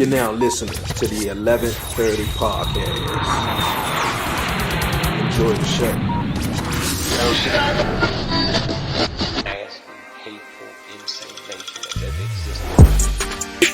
You're now listening to the 11:30 podcast. Enjoy the show. Nasty, hateful, insane nation that ever existed.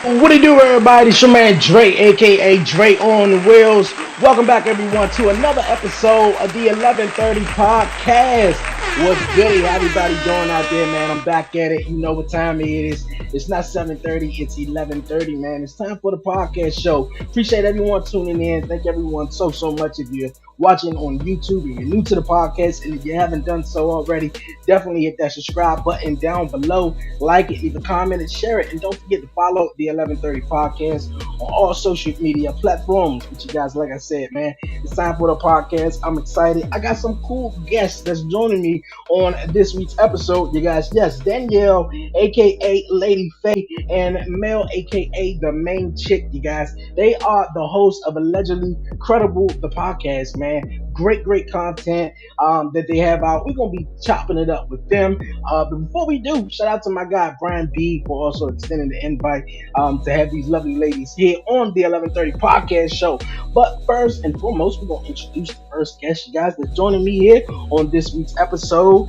What it do, everybody? It's your man Dre, aka Dre on the Wheels. Welcome back, everyone, to another episode of the 11:30 podcast. What's good? How everybody doing out there, man? I'm back at it. You know what time it is. It's not 7:30, it's 11:30, man. It's time for the podcast show. Appreciate everyone tuning in. Thank everyone so much. If you're watching on YouTube, if you're new to the podcast, and if you haven't done so already, definitely hit that subscribe button down below. Like it, leave a comment, and share it. And don't forget to follow the 11:30 podcast on all social media platforms. But you guys, like I said, man, it's time for the podcast. I'm excited. I got some cool guests that's joining me on this week's episode. You guys, yes, Danielle, aka Lady Faye, and Mel, aka the main chick. You guys, they are the hosts of Allegedly Credible, the podcast, man. Great content that they have out. We're gonna be chopping it up with them. But before we do, shout out to my guy Brian B for also extending the invite to have these lovely ladies here on the 11:30 podcast show. But first and foremost, we're gonna introduce the first guest, you guys, that's joining me here on this week's episode.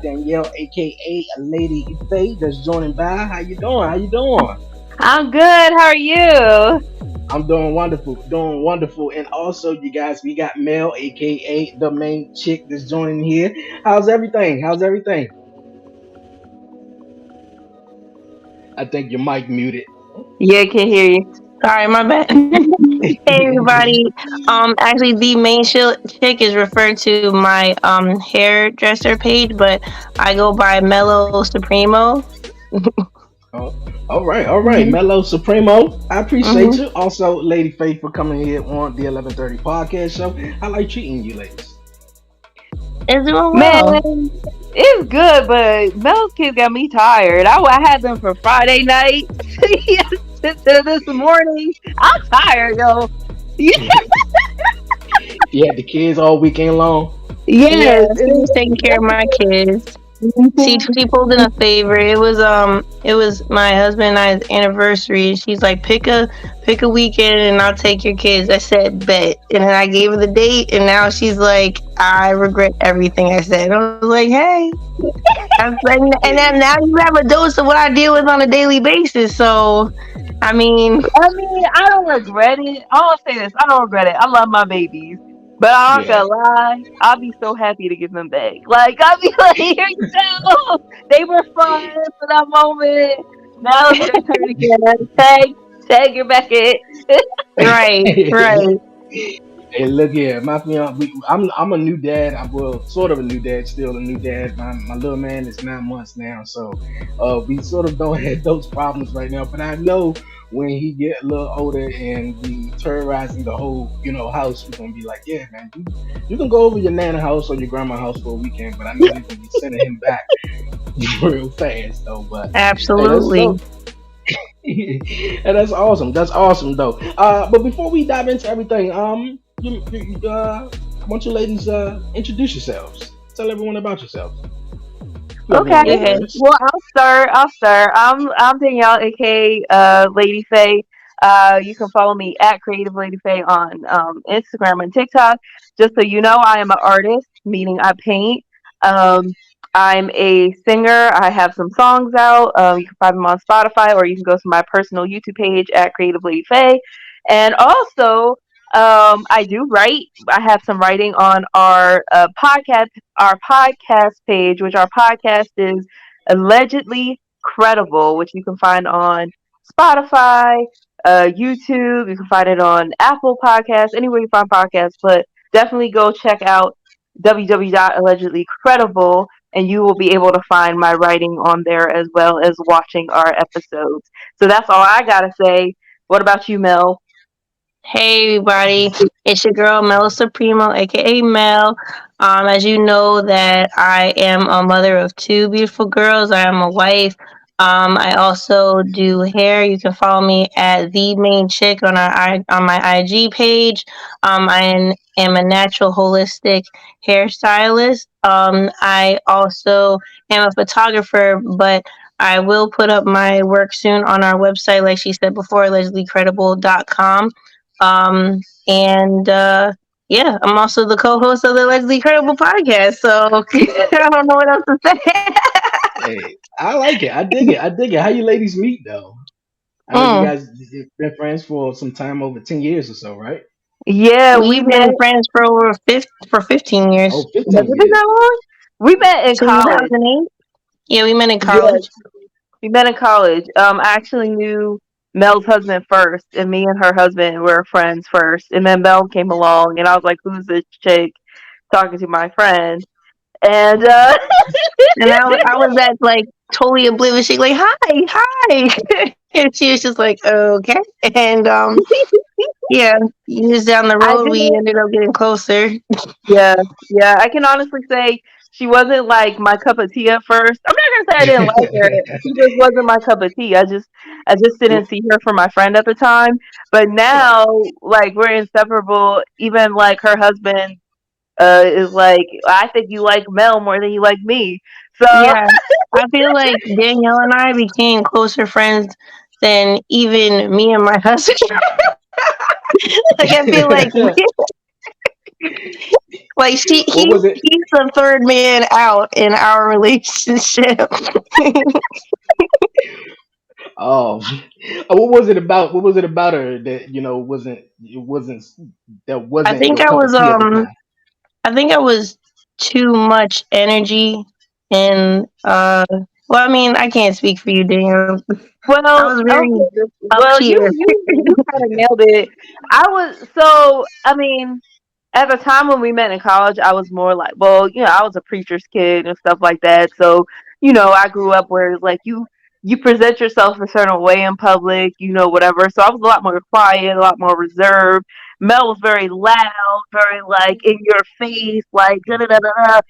Danielle, aka Lady Faye, that's joining by. How you doing? How you doing? I'm good. How are you? I'm doing wonderful. And also, you guys, we got Mel, aka the main chick, that's joining here. How's everything? How's everything? I think your mic muted. Yeah, I can hear you. Sorry, my bad. Hey, everybody. Actually, the main chick is referred to my hairdresser page, but I go by Mellow Supremo. Oh, all right, Mhm. Mellow Supremo. I appreciate Mhm. you. Also, Lady Faith for coming here on the 11:30 podcast show. I like treating you, ladies. It's doing well. Man, it's good, but those kids got me tired. I had them for Friday night to this morning. I'm tired, yo. You had the kids all weekend long. Yes, Yes. I was taking care of my kids. She pulled in a favor. It was my husband and I's anniversary. She's like, pick a weekend and I'll take your kids. I said bet, and then I gave her the date, and now she's like, I regret everything I said. I was like, hey, I was like, and then now you have a dose of what I deal with on a daily basis. So, I mean, I mean, I don't regret it. I'll say this: I don't regret it. I love my babies, but I'm not Yeah. gonna lie. I'll be so happy to give them back. Like I'll be like, here you go. They were fun for that moment. Now it's their turn again. Tag, you're back in. right. Hey, look here, my fiance. I'm a new dad. I'm well, sort of a new dad, still a new dad. My little man is 9 months now, so we sort of don't have those problems right now. But I know when he get a little older and be terrorizing the whole house, we're gonna be like, yeah, man, you can go over your nana house or your grandma house for a weekend, but I know they're gonna be sending him back real fast though. But hey, that's Absolutely. so. And that's awesome. That's awesome, though. But before we dive into everything, I want you ladies introduce yourselves. Tell everyone about yourselves. Whoever want to go Okay. Yeah. first. Well, I'll start. I'm Danielle, aka Lady Faye. You can follow me at Creative Lady Faye on Instagram and TikTok. Just so you know, I am an artist, meaning I paint. Um, I'm a singer. I have some songs out. You can find them on Spotify, or you can go to my personal YouTube page at Creative Lady Faye. And also, I do write. I have some writing on our podcast page, which our podcast is Allegedly Credible, which you can find on Spotify, YouTube. You can find it on Apple Podcasts, anywhere you find podcasts. But definitely go check out www.allegedlycredible, and you will be able to find my writing on there as well as watching our episodes. So that's all I gotta say. What about you, Mel? Hey everybody, it's your girl Mel Supremo, aka Mel. As you know, that I am a mother of two beautiful girls. I am a wife. I also do hair. You can follow me at the main chick on on my IG page. Am a natural holistic hairstylist. I also am a photographer, but I will put up my work soon on our website, like she said before, lesliecredible.com. And yeah, I'm also the co-host of the Leslie Credible podcast, so I don't know what else to say. Hey, I like it. I dig it. I dig it. How you ladies meet though? I know you Mm. guys you've been friends for some time, over 10 years or so, right? Yeah, we We've met. been friends for for 15 Oh, years. Has 15 it been years. that long? We met in college. 2008. Yeah, we met in Yes, college. we met in college. I actually knew Mel's husband first, and me and her husband were friends first. And then Mel came along, and I was like, "Who's this chick talking to my friend?" And And I was that like totally oblivious. She like, hi, hi. And she was just like, okay. And yeah, years down the I road, we didn't. ended up getting closer. Yeah, yeah. I can honestly say she wasn't like my cup of tea at first. I'm not gonna say I didn't like her. She just wasn't my cup of tea. I just didn't Well, see her for my friend at the time. But right. now, like we're inseparable. Even like her husband is like, I think you like Mel more than you like me. So Yeah, I feel like Danielle and I became closer friends than even me and my husband. Like I feel like What was it? he's the third man out in our relationship. Oh, what was it about? What was it about her that wasn't that I wasn't think your I cup of was tea at the time? I think I was too much energy and well, I mean, I can't speak for you, Danielle. I well, was okay. very up Well, you here. you you kind of nailed it. I was so. I mean, at the time when we met in college, I was more like, well, I was a preacher's kid and stuff like that. So, I grew up where it's like you present yourself a certain way in public, whatever. So I was a lot more quiet, a lot more reserved. Mel was very loud, very like in your face, like da da da da,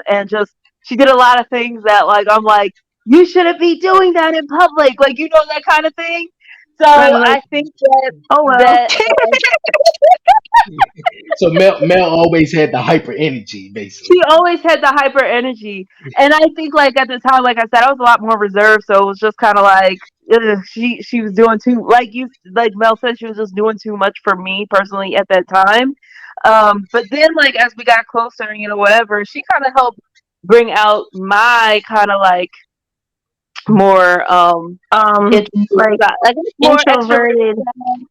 and just she did a lot of things that like I'm like you shouldn't be doing that in public, like that kind of thing. So I was like, I think that oh well. that So Mel always had the hyper energy, she basically. always had the hyper energy. And I think like at the time, like I said, I was a lot more reserved, so it was just kind of like she was doing too like Mel said, she was just doing too much for me personally at that time. But then like as we got closer, whatever, she kind of helped bring out my kind of like more introverted Like side. I guess more extroverted introverted. side.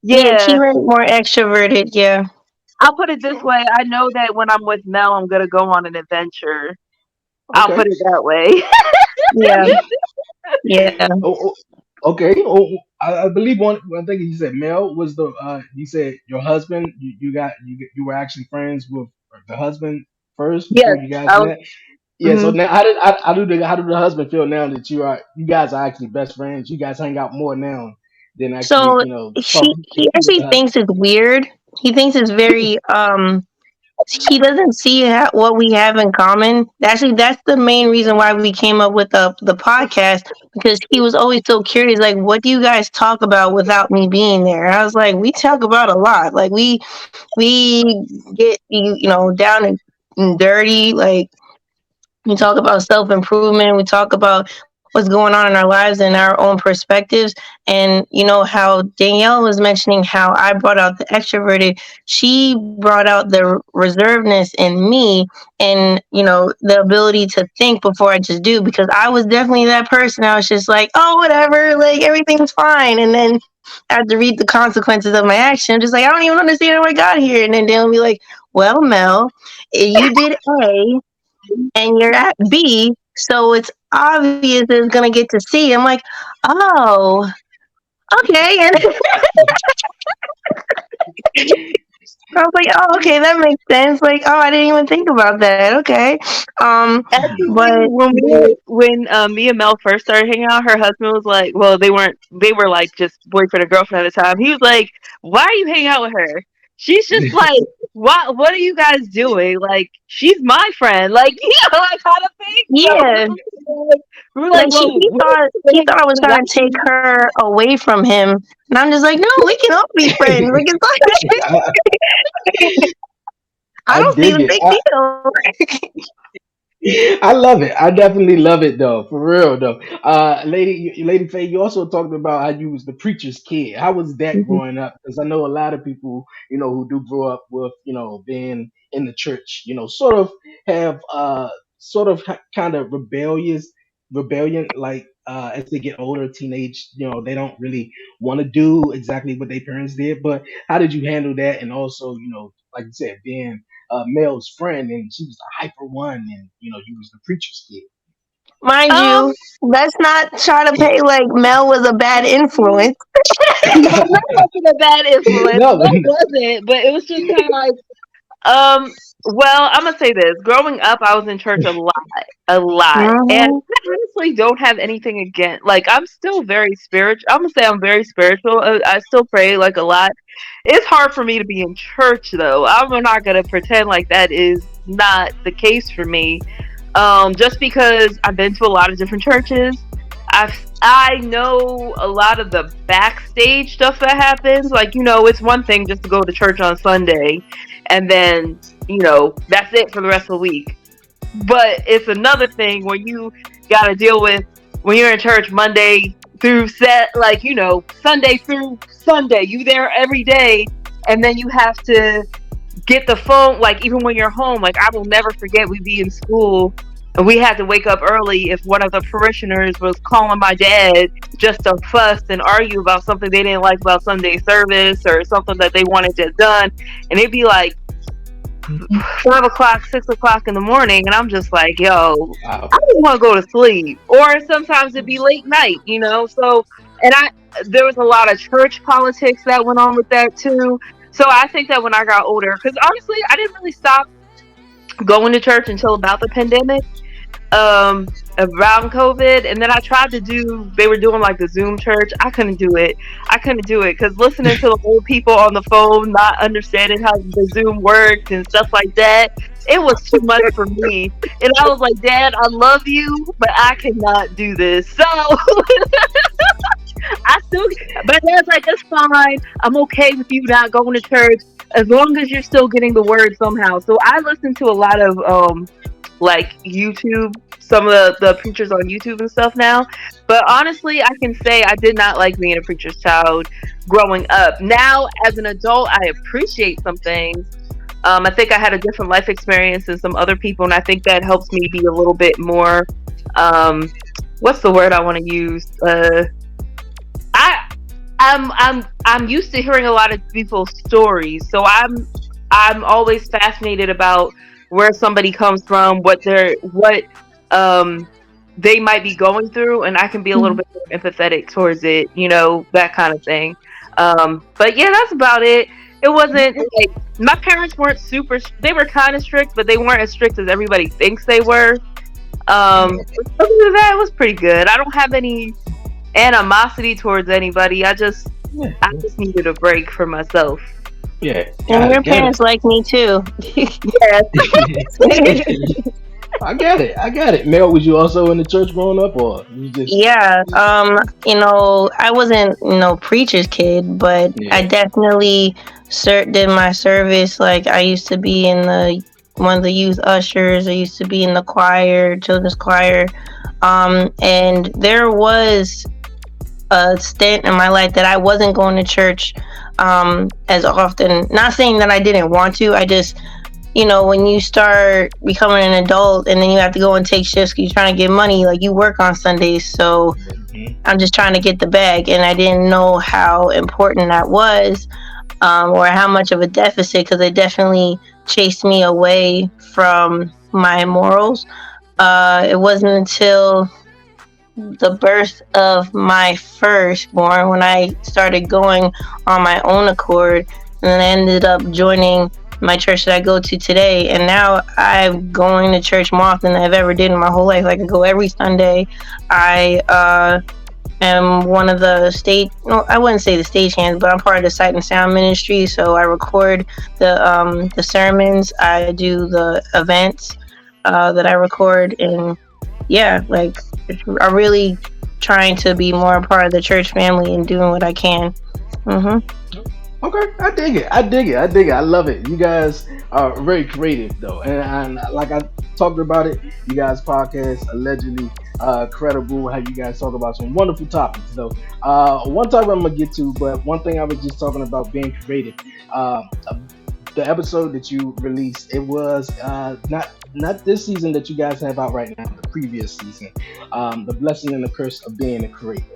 Yeah, Yeah. Kira more extroverted. Yeah, I'll put it this way. I know that when I'm with Mel, I'm gonna go on an adventure. I'll Okay. put it that way. yeah, yeah. Oh, okay. Oh, I believe one thing you said, Mel was the you said your husband. You were actually friends with the husband first Yes, before you guys I was. met. Yeah. So Mhm. now, how do the husband feel now that you guys are actually best friends? You guys hang out more now than actually So talk he with the actually husband. thinks it's weird. He thinks it's very he doesn't see what we have in common. Actually, that's the main reason why we came up with the podcast, because he was always so curious. Like, what do you guys talk about without me being there? And I was like, we talk about a lot. Like, we get down and dirty. Like, we talk about self improvement. We talk about what's going on in our lives and our own perspectives. And how Danielle was mentioning how I brought out the extroverted, she brought out the reservedness in me, and the ability to think before I just do. Because I was definitely that person. I was just like, oh, whatever, like everything's fine. And then I had to read the consequences of my action. I'm just like, I don't even understand how I got here. And then they'll be like, well, Mel, you did A and you're at B, so it's obvious that it's gonna get to C. I'm like, oh, okay. And I was like, oh, okay, that makes sense. Like, oh, I didn't even think about that. Okay. Actually, But when me and Mel first started hanging out, her husband was like, well, they were like just boyfriend and girlfriend at the time. He was like, "Why are you hanging out with her? she's just like, what are you guys doing? Like, she's my friend. Like, that kind of thing. So Yeah. we were like, Like well, he what thought are he you thought I was doing? trying to take her away from him. And I'm just like, no, we can all be friends. Like it's like I I don't see dig the it. big deal. I love it. I definitely love it though, for real though. Lady Faye, you also talked about how you was the preacher's kid. How was that growing up? Because I know a lot of people, who do grow up with, being in the church, sort of have kind of rebellion, like as they get older, teenage, they don't really want to do exactly what their parents did. But how did you handle that? And also, like you said, being Mel's friend, and she was the hyper one, and you was the preacher's kid. Mind Um, you, let's not try to pay like Mel was a bad influence. no, that wasn't a bad influence. No, That wasn't, but it was just kind of like, well, I'm gonna say this. Growing up, I was in church a lot, and Hmm. I honestly don't have anything against. Like, I'm still very spiritual. I'm gonna say I'm very spiritual. I still pray like a lot. It's hard for me to be in church, though. I'm not gonna pretend like that is not the case for me. Just because I've been to a lot of different churches, I know a lot of the backstage stuff that happens. Like, it's one thing just to go to church on Sunday, and then that's it for the rest of the week. But it's another thing when you got to deal with when you're in church Monday through Sunday through Sunday. You there every day, and then you have to get the phone, like even when you're home. Like, I will never forget, we'd be in school and we had to wake up early if one of the parishioners was calling my dad just to fuss and argue about something they didn't like about Sunday service or something that they wanted to done. And it'd be like 5 o'clock, 6 o'clock in the morning, and I'm just like, yo, wow. I just want to go to sleep. Or sometimes it'd be late night, So, and there was a lot of church politics that went on with that too. So I think that when I got older, because honestly, I didn't really stop going to church until about the pandemic, around COVID, and then I tried to do. They were doing like the Zoom church. I couldn't do it. I couldn't do it because listening to the old people on the phone, not understanding how the Zoom worked and stuff like that, it was too much for me. And I was like, Dad, I love you, but I cannot do this. So I still, but Dad's like, it's fine. I'm okay with you not going to church as long as you're still getting the word somehow. So I listen to a lot of like YouTube, some of the preachers on YouTube and stuff now. But honestly, I can say I did not like being a preacher's child growing up. Now, as an adult, I appreciate some things. I think I had a different life experience than some other people, and I think that helps me be a little bit more. What's the word I want to use? I I'm used to hearing a lot of people's stories, so I'm always fascinated about where somebody comes from, what um they might be going through, and I can be a little bit more empathetic towards it, that kind of thing. But yeah, that's about it. It wasn't like my parents weren't super. They were kind of strict, but they weren't as strict as everybody thinks they were. Other than that, it was pretty good. I don't have any animosity towards anybody. Yeah, I just needed a break for myself. yeah, And your got parents like me too. Yes. it. I got it. Mel, was you also in the church growing up, or you just? Yeah. I wasn't preacher's kid, but I Yeah. definitely did my service. Like I used to be in the one of the youth ushers. I used to be in the choir, children's choir. And there was a stint in my life that I wasn't going to church as often. Not saying that I didn't want to. I just, when you start becoming an adult and then you have to go and take shifts because you're trying to get money, like you work on Sundays. So I'm just trying to get the bag. And I didn't know how important that was, or how much of a deficit, because it definitely chased me away from my morals. It wasn't until the birth of my firstborn when I started going on my own accord, and then I ended up joining my church that I go to today. And now I'm going to church more often than I've ever did in my whole life. Like I go every Sunday. I am one of the stage. No, I wouldn't say the stage hands, but I'm part of the sight and sound ministry. So I record the sermons. I do the events that I record, and yeah, like I'm really trying to be more a part of the church family and doing what I can. Hmm. Okay, I dig it. I dig it. I dig it. I love it. You guys are very creative, though, and like I talked about it, you guys podcast allegedly credible. How you guys talk about some wonderful topics, though. One topic I'm gonna get to, but one thing I was just talking about being creative. The episode that you released, it was not this season that you guys have out right now, the previous season, the blessing and the curse of being a creative,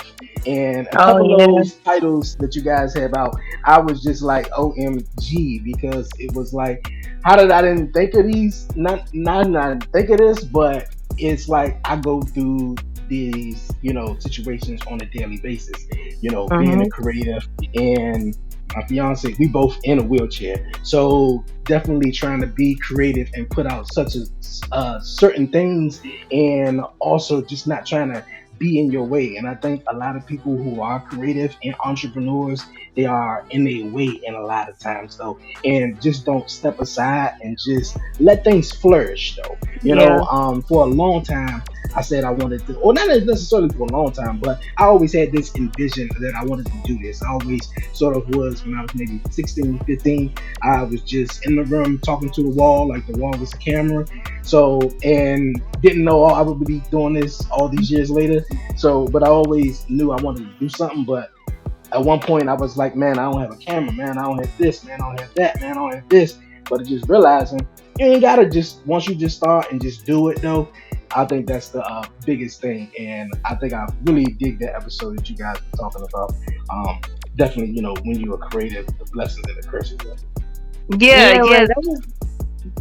and a Oh couple of yeah. those titles that you guys have out, I was just like OMG, because it was like, how did I didn't think of these, not think of this, but it's like I go through these, situations on a daily basis, being a Hmm. creative, and my fiance, we both in a wheelchair, so definitely trying to be creative and put out such a certain things, and also just not trying to be in your way. And I think a lot of people who are creative and entrepreneurs, they are in their way in a lot of times, though, and just don't step aside and just let things flourish, though. Yeah. For a long time, I said I wanted to, or not necessarily for a long time, but I always had this envision that I wanted to do this. I always sort of was, when I was maybe 16, 15, I was just in the room talking to the wall, like the wall was a camera. So, and didn't know I would be doing this all these years later. So, but I always knew I wanted to do something. But at one point, I was like, man, I don't have a camera, man. I don't have this, man. I don't have that, man. I don't have this. But just realizing you ain't gotta just, once you just start and just do it, though. I think that's the biggest thing, and I think I really dig that episode that you guys were talking about. Um, Definitely, when you are creative, the blessings and the curses. Yeah, Yeah, yeah, like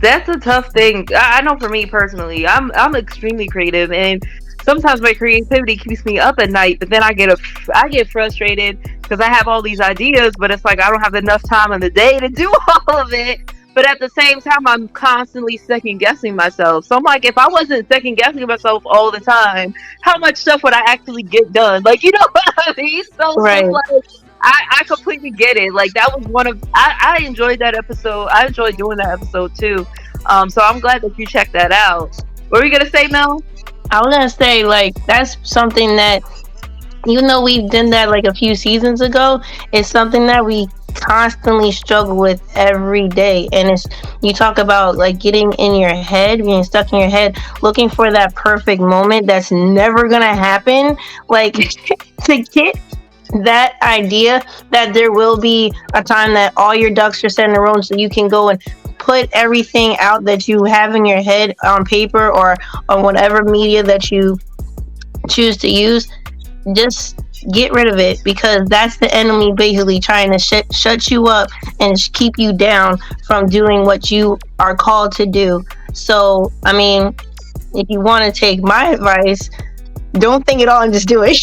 that's a tough thing. I know for me personally, I'm extremely creative, and sometimes my creativity keeps me up at night. But then I get frustrated because I have all these ideas, but it's like I don't have enough time in the day to do all of it. But at the same time, I'm constantly second guessing myself. So I'm like, if I wasn't second guessing myself all the time, how much stuff would I actually get done? Like, you know what I mean? So it's right. like I completely get it. Like that was one of I enjoyed that episode. I enjoyed doing that episode too. So I'm glad that you checked that out. What were you gonna say, Mel? I was gonna say like that's something that even though we've done that like a few seasons ago, it's something that we constantly struggle with every day. And it's you talk about like getting in your head, being stuck in your head, looking for that perfect moment that's never gonna happen. Like to get that idea that there will be a time that all your ducks are set in a row so you can go and put everything out that you have in your head on paper or on whatever media that you choose to use. Just get rid of it because that's the enemy basically trying to shut you up and keep you down from doing what you are called to do. So I mean, if you want to take my advice, don't think it all and just do it.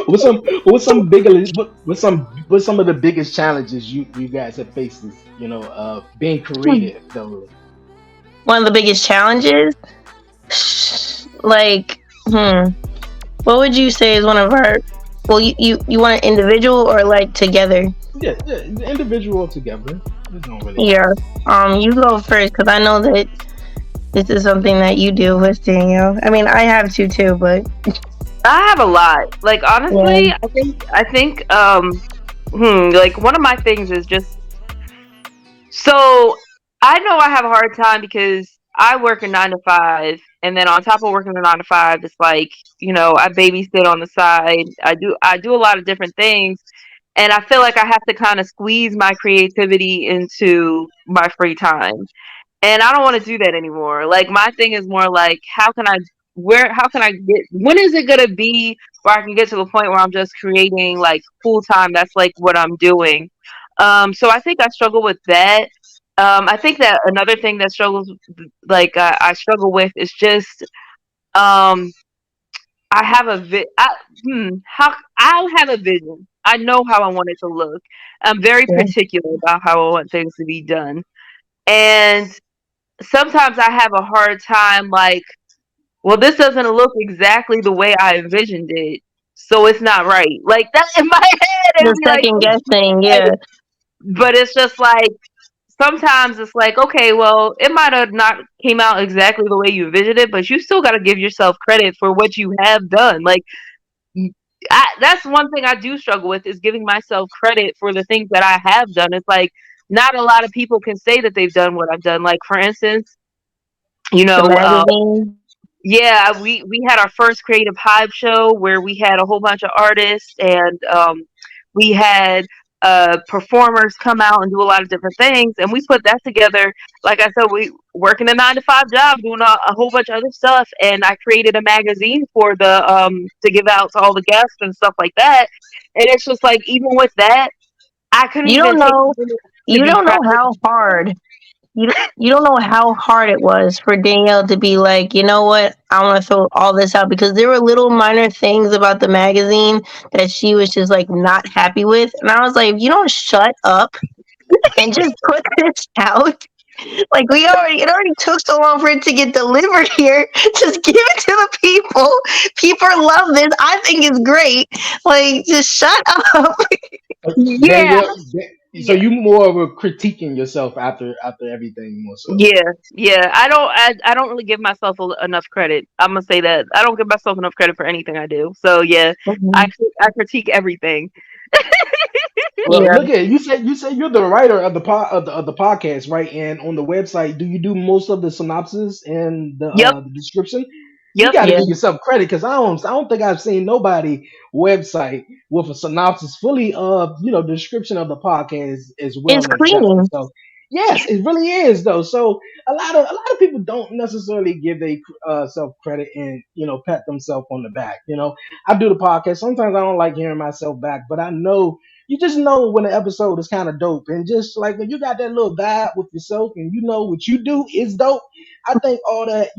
What's some bigger what's some of the biggest challenges you guys have faced is, being creative, though. One of the biggest challenges, like, what would you say is one of our? Well, you want an individual or like together? Yeah, yeah, individual together. It don't really Yeah. matter. You go first because I know that this is something that you deal with, Danielle. I mean, I have to too, but I have a lot. Like yeah, honestly, I think like one of my things is just so I know I have a hard time because I work a 9 to 5, and then on top of working a 9 to 5, it's like I babysit on the side. I do a lot of different things, and I feel like I have to kind of squeeze my creativity into my free time. And I don't want to do that anymore. Like my thing is more like how can I get when is it gonna be where I can get to the point where I'm just creating like full time, that's like what I'm doing. So I think I struggle with that. I think that another thing that struggles like I struggle with is just um I have a how I'll have a vision. I know how I want it to look. I'm very yeah, particular about how I want things to be done. And sometimes I have a hard time like well, this doesn't look exactly the way I envisioned it, so it's not right. Like that in my head, it'd The be like, second it's guessing, not yeah. right. But it's just like sometimes it's like, okay, well, it might have not came out exactly the way you envisioned it, but you still got to give yourself credit for what you have done. Like, that's one thing I do struggle with is giving myself credit for the things that I have done. It's like not a lot of people can say that they've done what I've done. Like for instance, you The know, magazine. yeah, we had our first creative hive show where we had a whole bunch of artists and we had performers come out and do a lot of different things, and we put that together. Like I said, we working a 9 to 5 job, doing a whole bunch of other stuff, and I created a magazine for the to give out to all the guests and stuff like that. And it's just like even with that, I couldn't You even don't take know. a minute to You be don't know proud. how hard. You don't know how hard it was for Danielle to be like, you know what? I want to throw all this out because there were little minor things about the magazine that she was just like not happy with, and I was like, if you don't shut up and just put this out. Like it already took so long for it to get delivered here. Just give it to the people. People love this. I think it's great. Like, just shut up. Yeah, Danielle, so yeah. you more of a critiquing yourself after everything more so. Yeah. I don't really give myself enough credit. I'm gonna say that I don't give myself enough credit for anything I do. So yeah, Mhm. I critique everything. Well, Yeah. look at you say you're the writer of the podcast, right? And on the website, do you do most of the synopsis and Yep, the description? You yep. got to Yeah. give yourself credit because I don't think I've seen nobody website with a synopsis fully of the description of the podcast as well It's and exactly. clean. So yes, it really is though. So a lot of people don't necessarily give their self credit and pat themselves on the back. I do the podcast. Sometimes I don't like hearing myself back, but I know you just know when the episode is kind of dope. And just like when you got that little vibe with yourself and you know what you do is dope, I think all that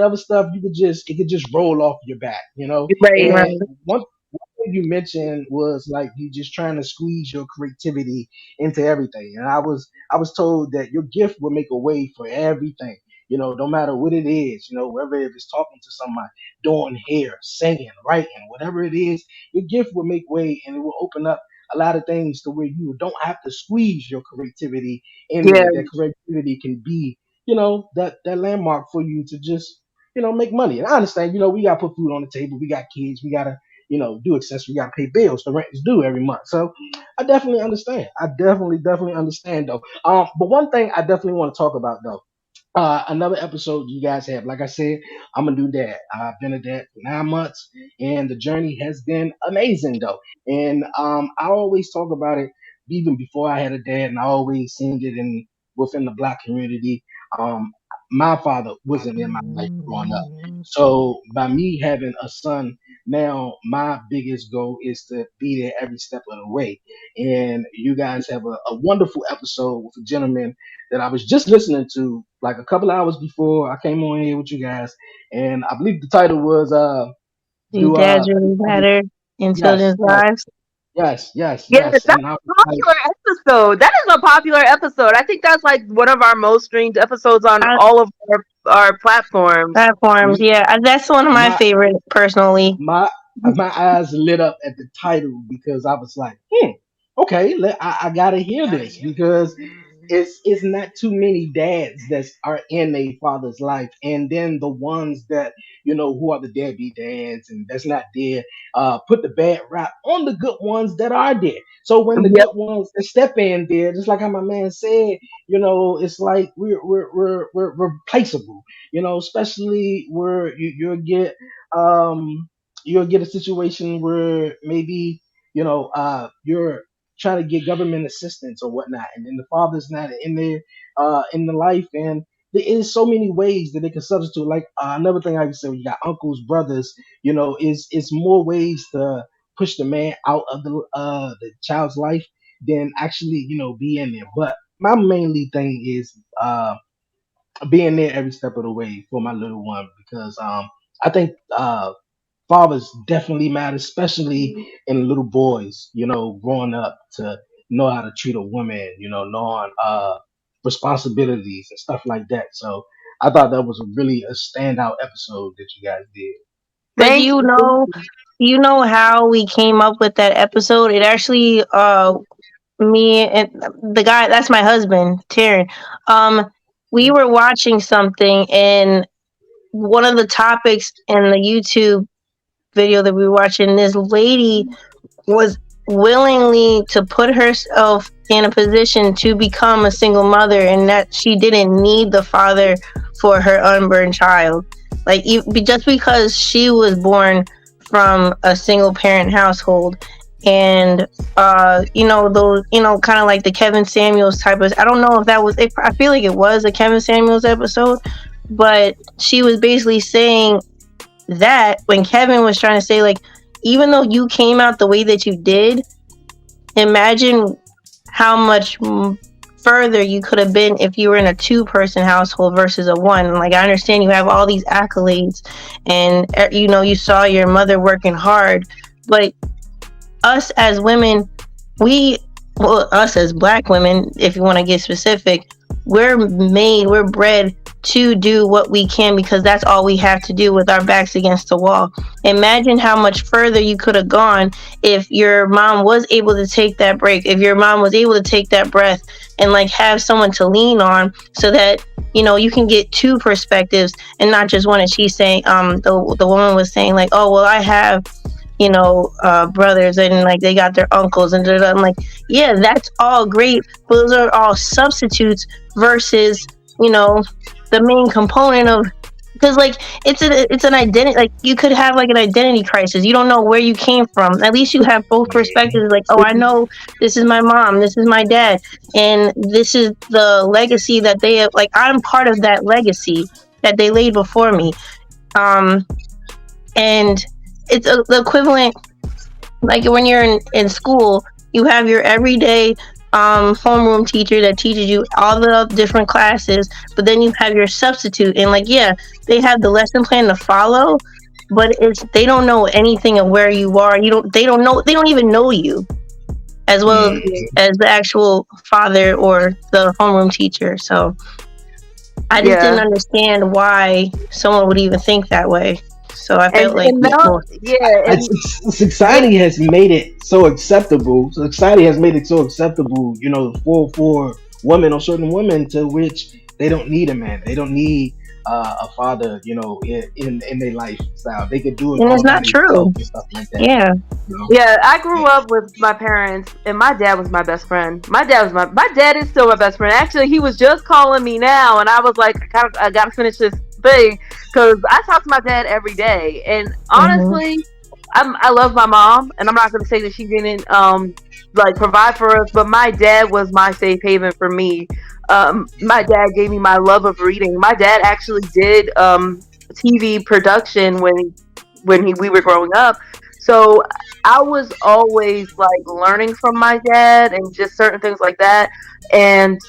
other stuff it could just roll off your back. Right. And Right. one thing you mentioned was like you just trying to squeeze your creativity into everything. And I was told that your gift will make a way for everything. No matter what it is, whether if it's talking to somebody, doing hair, singing, writing, whatever it is, your gift will make way and it will open up a lot of things to where you don't have to squeeze your creativity in Yeah, there. That creativity can be, that landmark for you to just, make money. And I understand, we gotta put food on the table, we got kids, we gotta, do accessories, we gotta pay bills, the rent is due every month. So I definitely understand. I definitely understand though. But one thing I definitely want to talk about though, another episode you guys have. Like I said, I'm gonna do that. I've been a dad for 9 months, and the journey has been amazing though. And I always talk about it even before I had a dad, and I always seen it in within the black community. Um, my father wasn't in my life growing up, so by me having a son now, my biggest goal is to be there every step of the way. And you guys have a wonderful episode with a gentleman that I was just listening to like a couple hours before I came on here with you guys, and I believe the title was Do "Do dads really matter in yes, children's yes, lives? yes, yeah. That's and I was a like, popular episode. That is a popular episode. I think that's like one of our most streamed episodes on I, all of our platforms. platforms, yeah. That's one of my my favorite, personally. my my eyes lit up at the title because I was like, okay, I gotta hear this because it's not too many dads that are in a father's life, and then the ones that who are the deadbeat dads and that's not there, put the bad rap on the good ones that are there. So when the Yep, good ones that step in there, just like how my man said, it's like we're replaceable. Especially where you'll get um a situation where maybe you're trying to get government assistance or whatnot, and then the father's not in there in the life, and there is so many ways that they can substitute. Like another thing I used to say, you got uncles, brothers, is more ways to push the man out of the child's life than actually be in there. But my mainly thing is being there every step of the way for my little one because I think fathers definitely matter, especially in little boys, growing up to know how to treat a woman, knowing responsibilities and stuff like that. So I thought that was a really a standout episode that you guys did. But Thank you. you know how we came up with that episode? It actually, me and the guy, that's my husband, Taryn. Um, we were watching something, and one of the topics in the YouTube video that we were watching, this lady was willingly to put herself in a position to become a single mother, and that she didn't need the father for her unborn child, like just because she was born from a single parent household. And those, kind of like the Kevin Samuels type of, I don't know if that was it, I feel like it was a Kevin Samuels episode, but she was basically saying that when Kevin was trying to say, like, even though you came out the way that you did, imagine how much further you could have been if you were in a two-person household versus a one. Like, I understand you have all these accolades, and you saw your mother working hard, but us as women, us as black women, if you want to get specific, we're bred to do what we can because that's all we have to do with our backs against the wall. Imagine how much further you could have gone if your mom was able to take that break, if your mom was able to take that breath and like have someone to lean on, so that you can get two perspectives and not just one. And she's saying, the woman was saying, like, oh well, I have brothers, and like they got their uncles, and I'm like, yeah, that's all great, but those are all substitutes versus the main component of, because like it's an identity, like you could have like an identity crisis. You don't know where you came from. At least you have both perspectives, like, oh, I know this is my mom, this is my dad, and this is the legacy that they have, like I'm part of that legacy that they laid before me. And it's the equivalent, like when you're in school, you have your everyday homeroom teacher that teaches you all the different classes, but then you have your substitute, and like, yeah, they have the lesson plan to follow, but they don't know anything of where you are. They don't even know you as well as the actual father or the homeroom teacher. So I just didn't understand why someone would even think that way. So I felt society has made it so acceptable. Society has made it so acceptable, for women or certain women, to which they don't need a man. They don't need a father, in their lifestyle. They could do it. And it's not true. And stuff like that, yeah. Yeah, I grew up with my parents, and my dad was my best friend. My dad is still my best friend. Actually, he was just calling me now, and I was like, I gotta finish this thing because I talk to my dad every day. And honestly, I love my mom, and I'm not gonna say that she didn't like provide for us, but my dad was my safe haven for me. My dad gave me my love of reading. My dad actually did TV production when we were growing up. So I was always like learning from my dad and just certain things like that. And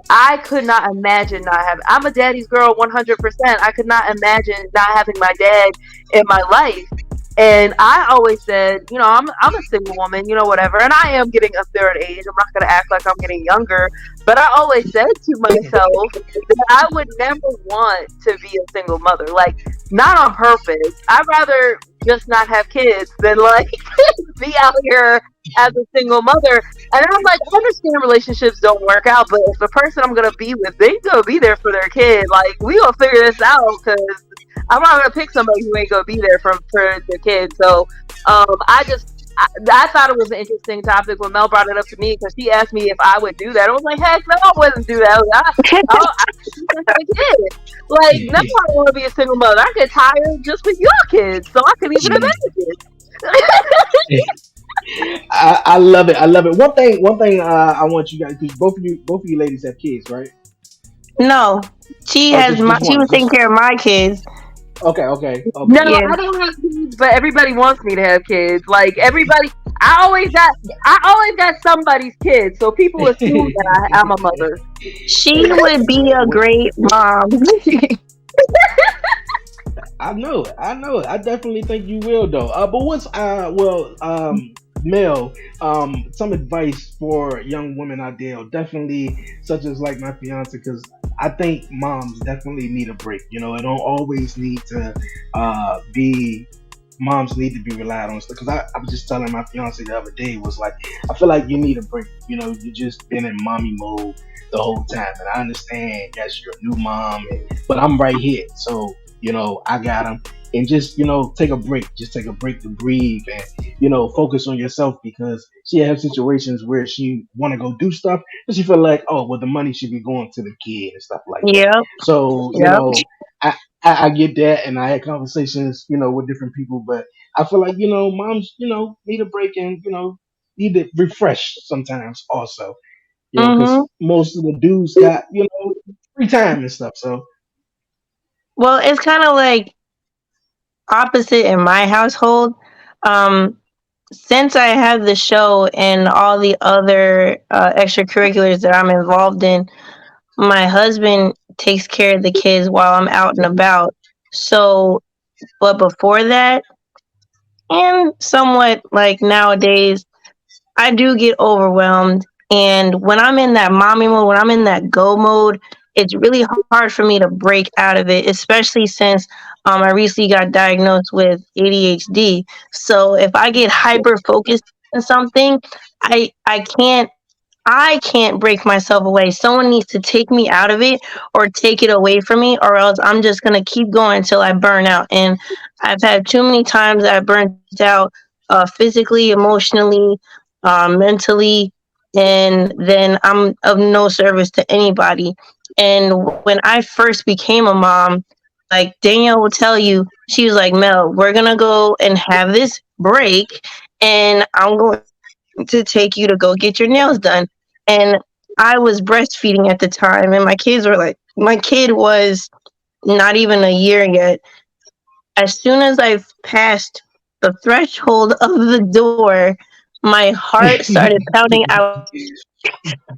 I could not imagine not having. I'm a daddy's girl 100%. I could not imagine not having my dad in my life. And I always said, I'm a single woman, whatever. And I am getting up there in age. I'm not going to act like I'm getting younger. But I always said to myself that I would never want to be a single mother. Like, not on purpose. I'd rather just not have kids than, like, be out here as a single mother. And I'm like, I understand relationships don't work out, but if the person I'm going to be with, they going to be there for their kid. Like, we going to figure this out because I'm not gonna pick somebody who ain't gonna be there for the kids. So, I thought it was an interesting topic when Mel brought it up to me because she asked me if I would do that. I was like, heck no, I wouldn't do that. I a kid. Like, no, I don't want to be a single mother. I get tired just with your kids, so I can even imagine. I love it. I love it. One thing. I want you guys, because both of you ladies have kids, right? No, she was taking care of my kids. Okay. No, yeah. I don't have kids, but everybody wants me to have kids. Like everybody, I always got somebody's kids, so people assume that I'm a mother. She would be a great mom. I know it. I definitely think you will, though. But what's Mel, some advice for young women out there, definitely such as like my fiance, because I think moms definitely need a break. You know, it don't always need to be moms need to be relied on. Because I was just telling my fiance the other day was like, I feel like you need a break. You know, you just been in mommy mode the whole time, and I understand. Yes, you're a new mom, but I'm right here, so you know I got them. And just take a break. Just take a break to breathe and focus on yourself because she have situations where she want to go do stuff, and she feel like, oh, well, the money should be going to the kid and stuff like that. Yep, So yep. I, I get that, and I had conversations, with different people, but I feel like moms, need a break and need to refresh sometimes also, Mhm. because most of the dudes got free time and stuff. So Well, it's kind of like opposite in my household. Um, since I have the show and all the other extracurriculars that I'm involved in, my husband takes care of the kids while I'm out and about. So, but before that, and somewhat like nowadays, I do get overwhelmed. And when I'm in that mommy mode, when I'm in that go mode, it's really hard for me to break out of it, especially since I recently got diagnosed with ADHD. So if I get hyper focused on something, I can't break myself away. Someone needs to take me out of it or take it away from me, or else I'm just gonna keep going until I burn out. And I've had too many times that I burnt out physically, emotionally, mentally, and then I'm of no service to anybody. And when I first became a mom, like Danielle will tell you, she was like, Mel, we're gonna go and have this break, and I'm going to take you to go get your nails done. And I was breastfeeding at the time, and my kids were like, my kid was not even a year yet. As soon as I passed the threshold of the door, my heart started pounding. I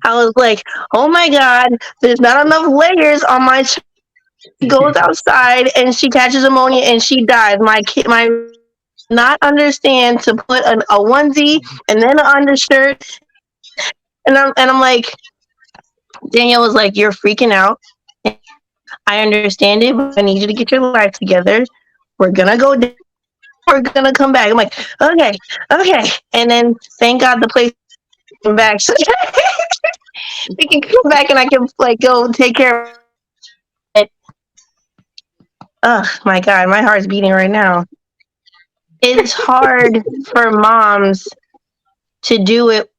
was like, oh my God, there's not enough layers on my child. She goes outside and she catches ammonia and she dies. My husband does not understand to put a onesie and then an undershirt. And I'm like, Danielle was like, you're freaking out. I understand it, but I need you to get your life together. We're gonna go down and then we're gonna come back. I'm like, okay, okay. And then thank God the place came back so we can come back and I can like go take care of her. But oh my God, my heart's beating right now. It's hard for moms to do it,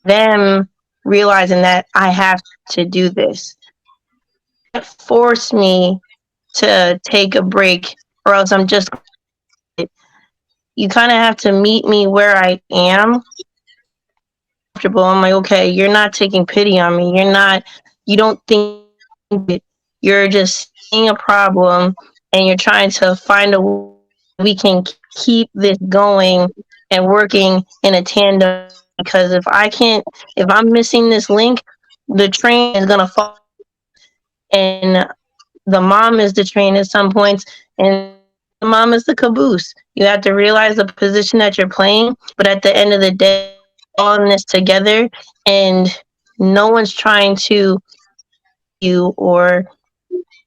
them realizing that I have to do this. You can't force me to take a break or else I'm just you kind of have to meet me where I am. Comfortable. I'm like, okay, you're not taking pity on me. You don't think it. You're just seeing a problem and you're trying to find a way that we can keep this going and working in a tandem. Because if I'm missing this link, the train is going to fall apart. And the mom is the train at some points, and sometimes the mom is the caboose. You have to realize the position that you're playing, but at the end of the day, we're all in this together, and no one's trying to you or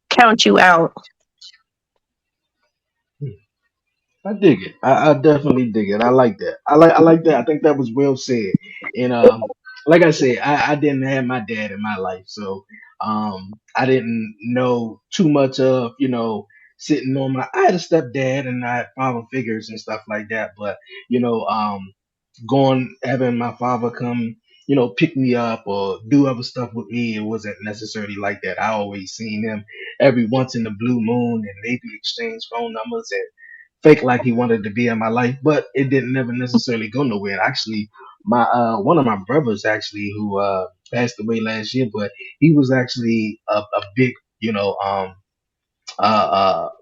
count you out. I dig it. I definitely dig it. I like that. I like that. I think that was well said. And like I said, I didn't have my dad in my life, so I didn't know too much of sitting on my. I had a stepdad and I had father figures and stuff like that, but you know going having my father come pick me up or do other stuff with me, it wasn't necessarily like that. I always seen him every once in the blue moon and maybe exchange phone numbers and fake like he wanted to be in my life, but it didn't never necessarily go nowhere. Actually, my one of my brothers actually who passed away last year, but he was actually a big you know um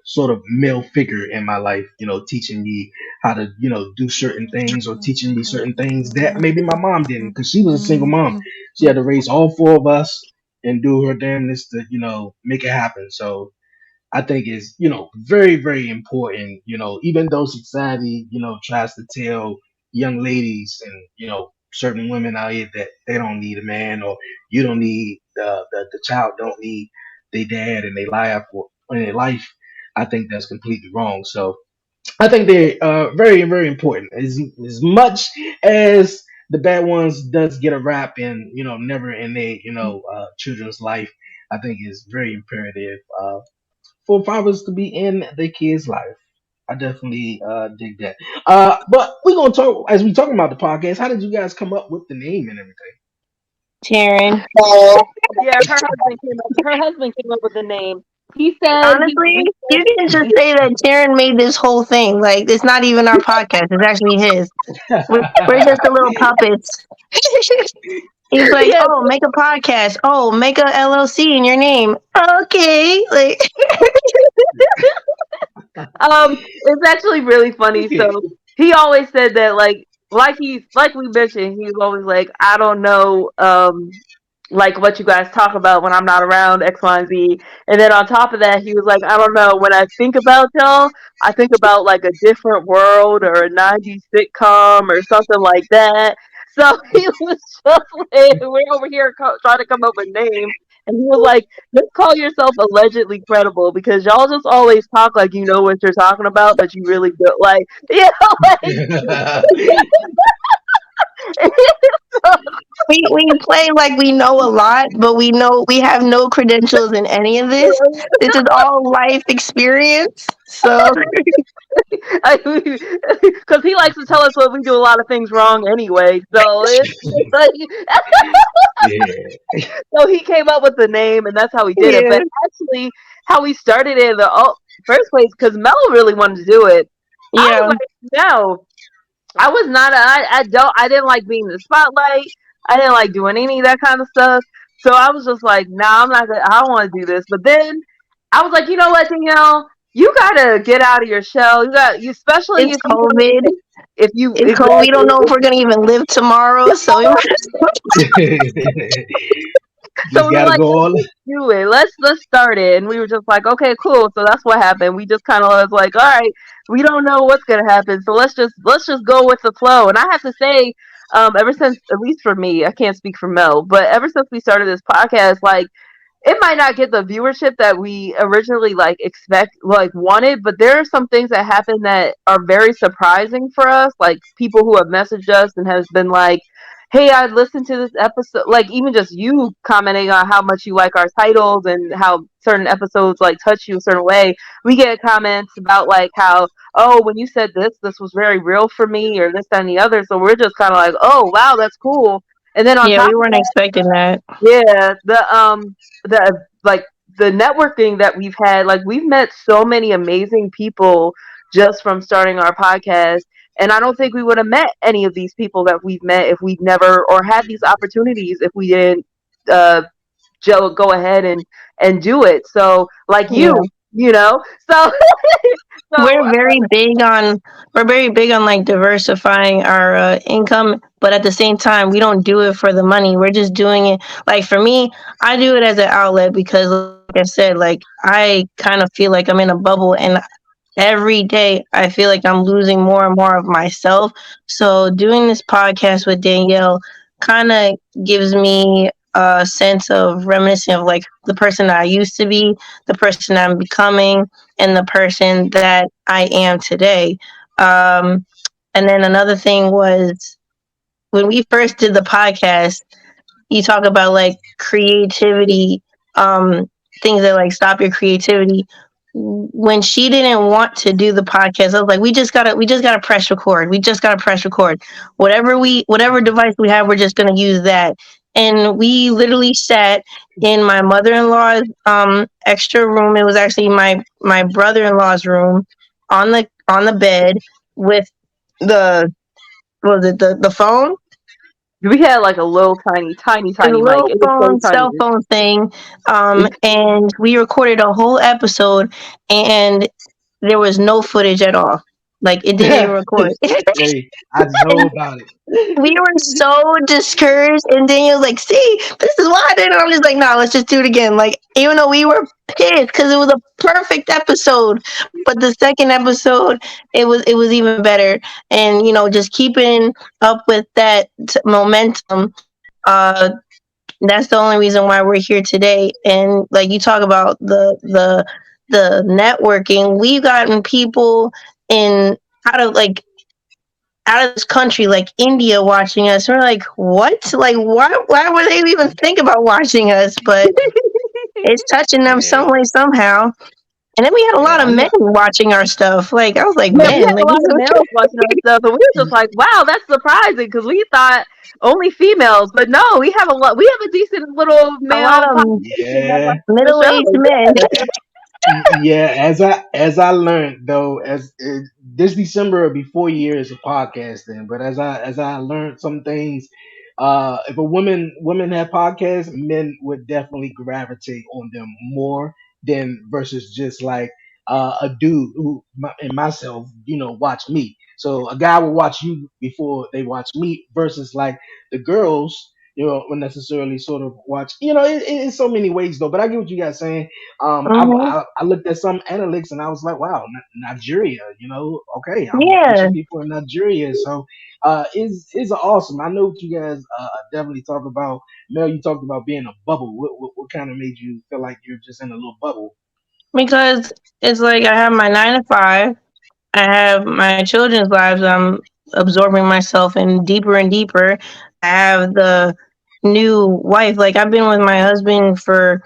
sort of male figure in my life, teaching me how to do certain things or teaching me certain things that maybe my mom didn't because she was a single mom. She had to raise all four of us and do her damnness to make it happen. So I think is, very, very important, even though society, tries to tell young ladies and, certain women out here that they don't need a man, or you don't need the child don't need their dad and they lie for in their life. I think that's completely wrong. So I think they're very, very important. As much as the bad ones does get a rap and never in their children's life, I think it's very imperative for fathers to be in their kids' life. I definitely dig that. But we're gonna talk as we talking about the podcast. How did you guys come up with the name and everything? Taryn. Yeah, her husband came up with the name. He said he Honestly, you can just researched. say that Taryn made this whole thing. Like, it's not even our podcast. It's actually his. We're just the little puppets. He's like, Yeah, oh, make a podcast. Oh, make a LLC in your name. Okay. Like, it's actually really funny. So he always said that, like we mentioned, he was always like, I don't know, like what you guys talk about when I'm not around X, Y, and Z. And then on top of that, he was like, I don't know, when I think about y'all, I think about like a different world or a '90s sitcom or something like that. So he was just like, we're over here trying to come up with names. And he was like, just call yourself allegedly credible because y'all just always talk like you know what you're talking about, but you really don't. Like, like, we play like we know a lot, but we have no credentials in any of this. This is all life experience. So, because he likes to tell us what we do a lot of things wrong anyway. So it's like, Yeah, so he came up with the name, and that's how he did it. yeah, But actually, how we started it in the first place, because Mel really wanted to do it. I was yeah. like, no, I was not. I didn't like being in the spotlight. I didn't like doing any of that kind of stuff. So I was just like, nah, I'm not gonna. I don't want to do this. But then I was like, you know what, Danielle, you gotta get out of your shell. Especially It's if you COVID. if you It's COVID. We don't exactly. know if we're gonna even live tomorrow. So we might as well. So just we were gotta like, go all. do it. Let's start it. And we were just like, okay, cool. So that's what happened. We just kind of was like, all right, we don't know what's gonna happen, so let's just go with the flow. And I have to say, ever since, at least for me, I can't speak for Mel, but ever since we started this podcast, like it might not get the viewership that we originally wanted, but there are some things that happen that are very surprising for us, like people who have messaged us and has been like, hey, I listened to this episode, like even just you commenting on how much you like our titles and how certain episodes like touch you a certain way. We get comments about like how, oh, when you said this was very real for me, or this that, and the other. So we're just kind of like, oh wow, that's cool. And then on Yeah, top we of weren't expecting that. yeah, the like the networking that we've had, like we've met so many amazing people just from starting our podcast. And I don't think we would have met any of these people that we've met if we'd never or had these opportunities if we didn't uh go ahead and do it. So like Yeah. you know. So so we're very big on we're very big on like diversifying our income, but at the same time we don't do it for the money. We're just doing it, like, for me, I do it as an outlet because, like I said, like, I kind of feel like I'm in a bubble, and every day I feel like I'm losing more and more of myself. So doing this podcast with Danielle kind of gives me a sense of reminiscent of like the person that I used to be, the person I'm becoming, and the person that I am today. Um, and then another thing was when we first did the podcast, you talk about like creativity, um things that like stop your creativity. When she didn't want to do the podcast, I was like, we just gotta press record. We just gotta press record. Whatever device we have, we're just gonna use that. And we literally sat in my mother-in-law's extra room. It was actually my brother-in-law's room, on the bed, with the what was it, the phone, we had like a little tiny, tiny, a tiny mic. little It was so phone, tiny. cell phone thing, and we recorded a whole episode, and there was no footage at all. Like it didn't even record. Hey, I know about We it. were so discouraged, and Daniel's like, "See, this is why I did it." I'm just like, "No, let's just do it again." Like, even though we were pissed because it was a perfect episode, but the second episode, it was even better. And just keeping up with that momentum. Uh, that's the only reason why we're here today. And like you talk about the networking, we've gotten people in out of like out of this country, like India, watching us. We're like, what? Like, why would they even think about watching us? But it's touching them some Yeah, way, somehow. And then we had a lot yeah, of I men know. watching our stuff. Like, I was like, Yeah, we men, had a like, lot of males watching our stuff, and we were just like, "Wow, that's surprising," because we thought only females, but no, we have a lot. We have a decent little a lot male of population that Yeah. watches the middle show. aged men. Yeah. Yeah, as I learned though, this December will be 4 years of podcasting. But as I learned some things, if a women have podcasts, men would definitely gravitate on them more than versus just like a dude and myself, watch me. So a guy will watch you before they watch me versus like the girls. Will necessarily sort of watch. It's so many ways though. But I get what you guys saying. Hmm. I looked at some analytics and I was like, wow, Nigeria, okay, I'm Yeah, reaching people in Nigeria. So, is awesome. I know what you guys definitely talk about. Mel, you talked about being a bubble. What kind of made you feel like you're just in a little bubble? because it's like I have my 9 to 5. I have my children's lives. I'm absorbing myself in deeper and deeper. I have the new wife. Like I've been with my husband for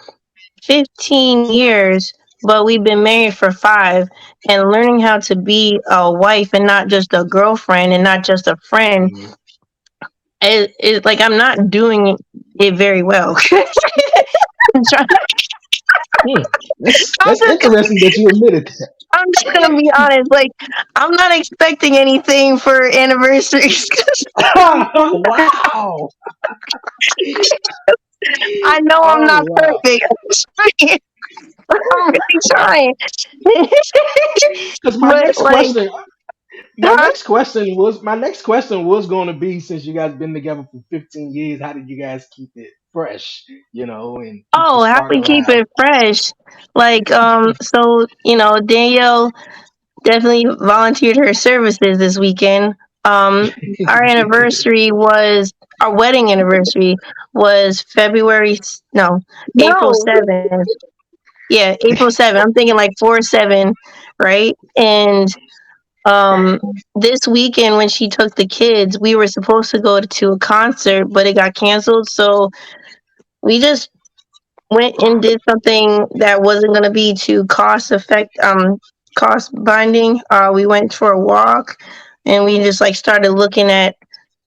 15 years, but we've been married for 5. And learning how to be a wife and not just a girlfriend and not just a friend Mhm. is like I'm not doing it very well. I'm trying. Hmm. I'm That's just interesting that you admitted I'm just gonna be honest. Like I'm not expecting anything for anniversaries. that. Wow. I know I'm Oh not wow. perfect. I'm trying. I'm really trying. Because my But next like, question huh? my next question was going to be, since you guys been together for 15 years, how did you guys keep it fresh, and keep the Oh, how spark we keep alive? it fresh? Like, so Danielle definitely volunteered her services this weekend. Our anniversary was our wedding anniversary was no, April No, 7th. Yeah, April 7th. I'm thinking like 4/7, right? And um this weekend when she took the kids, we were supposed to go to a concert, but it got canceled. So we just went and did something that wasn't going to be too cost binding. We went for a walk, and we just like started looking at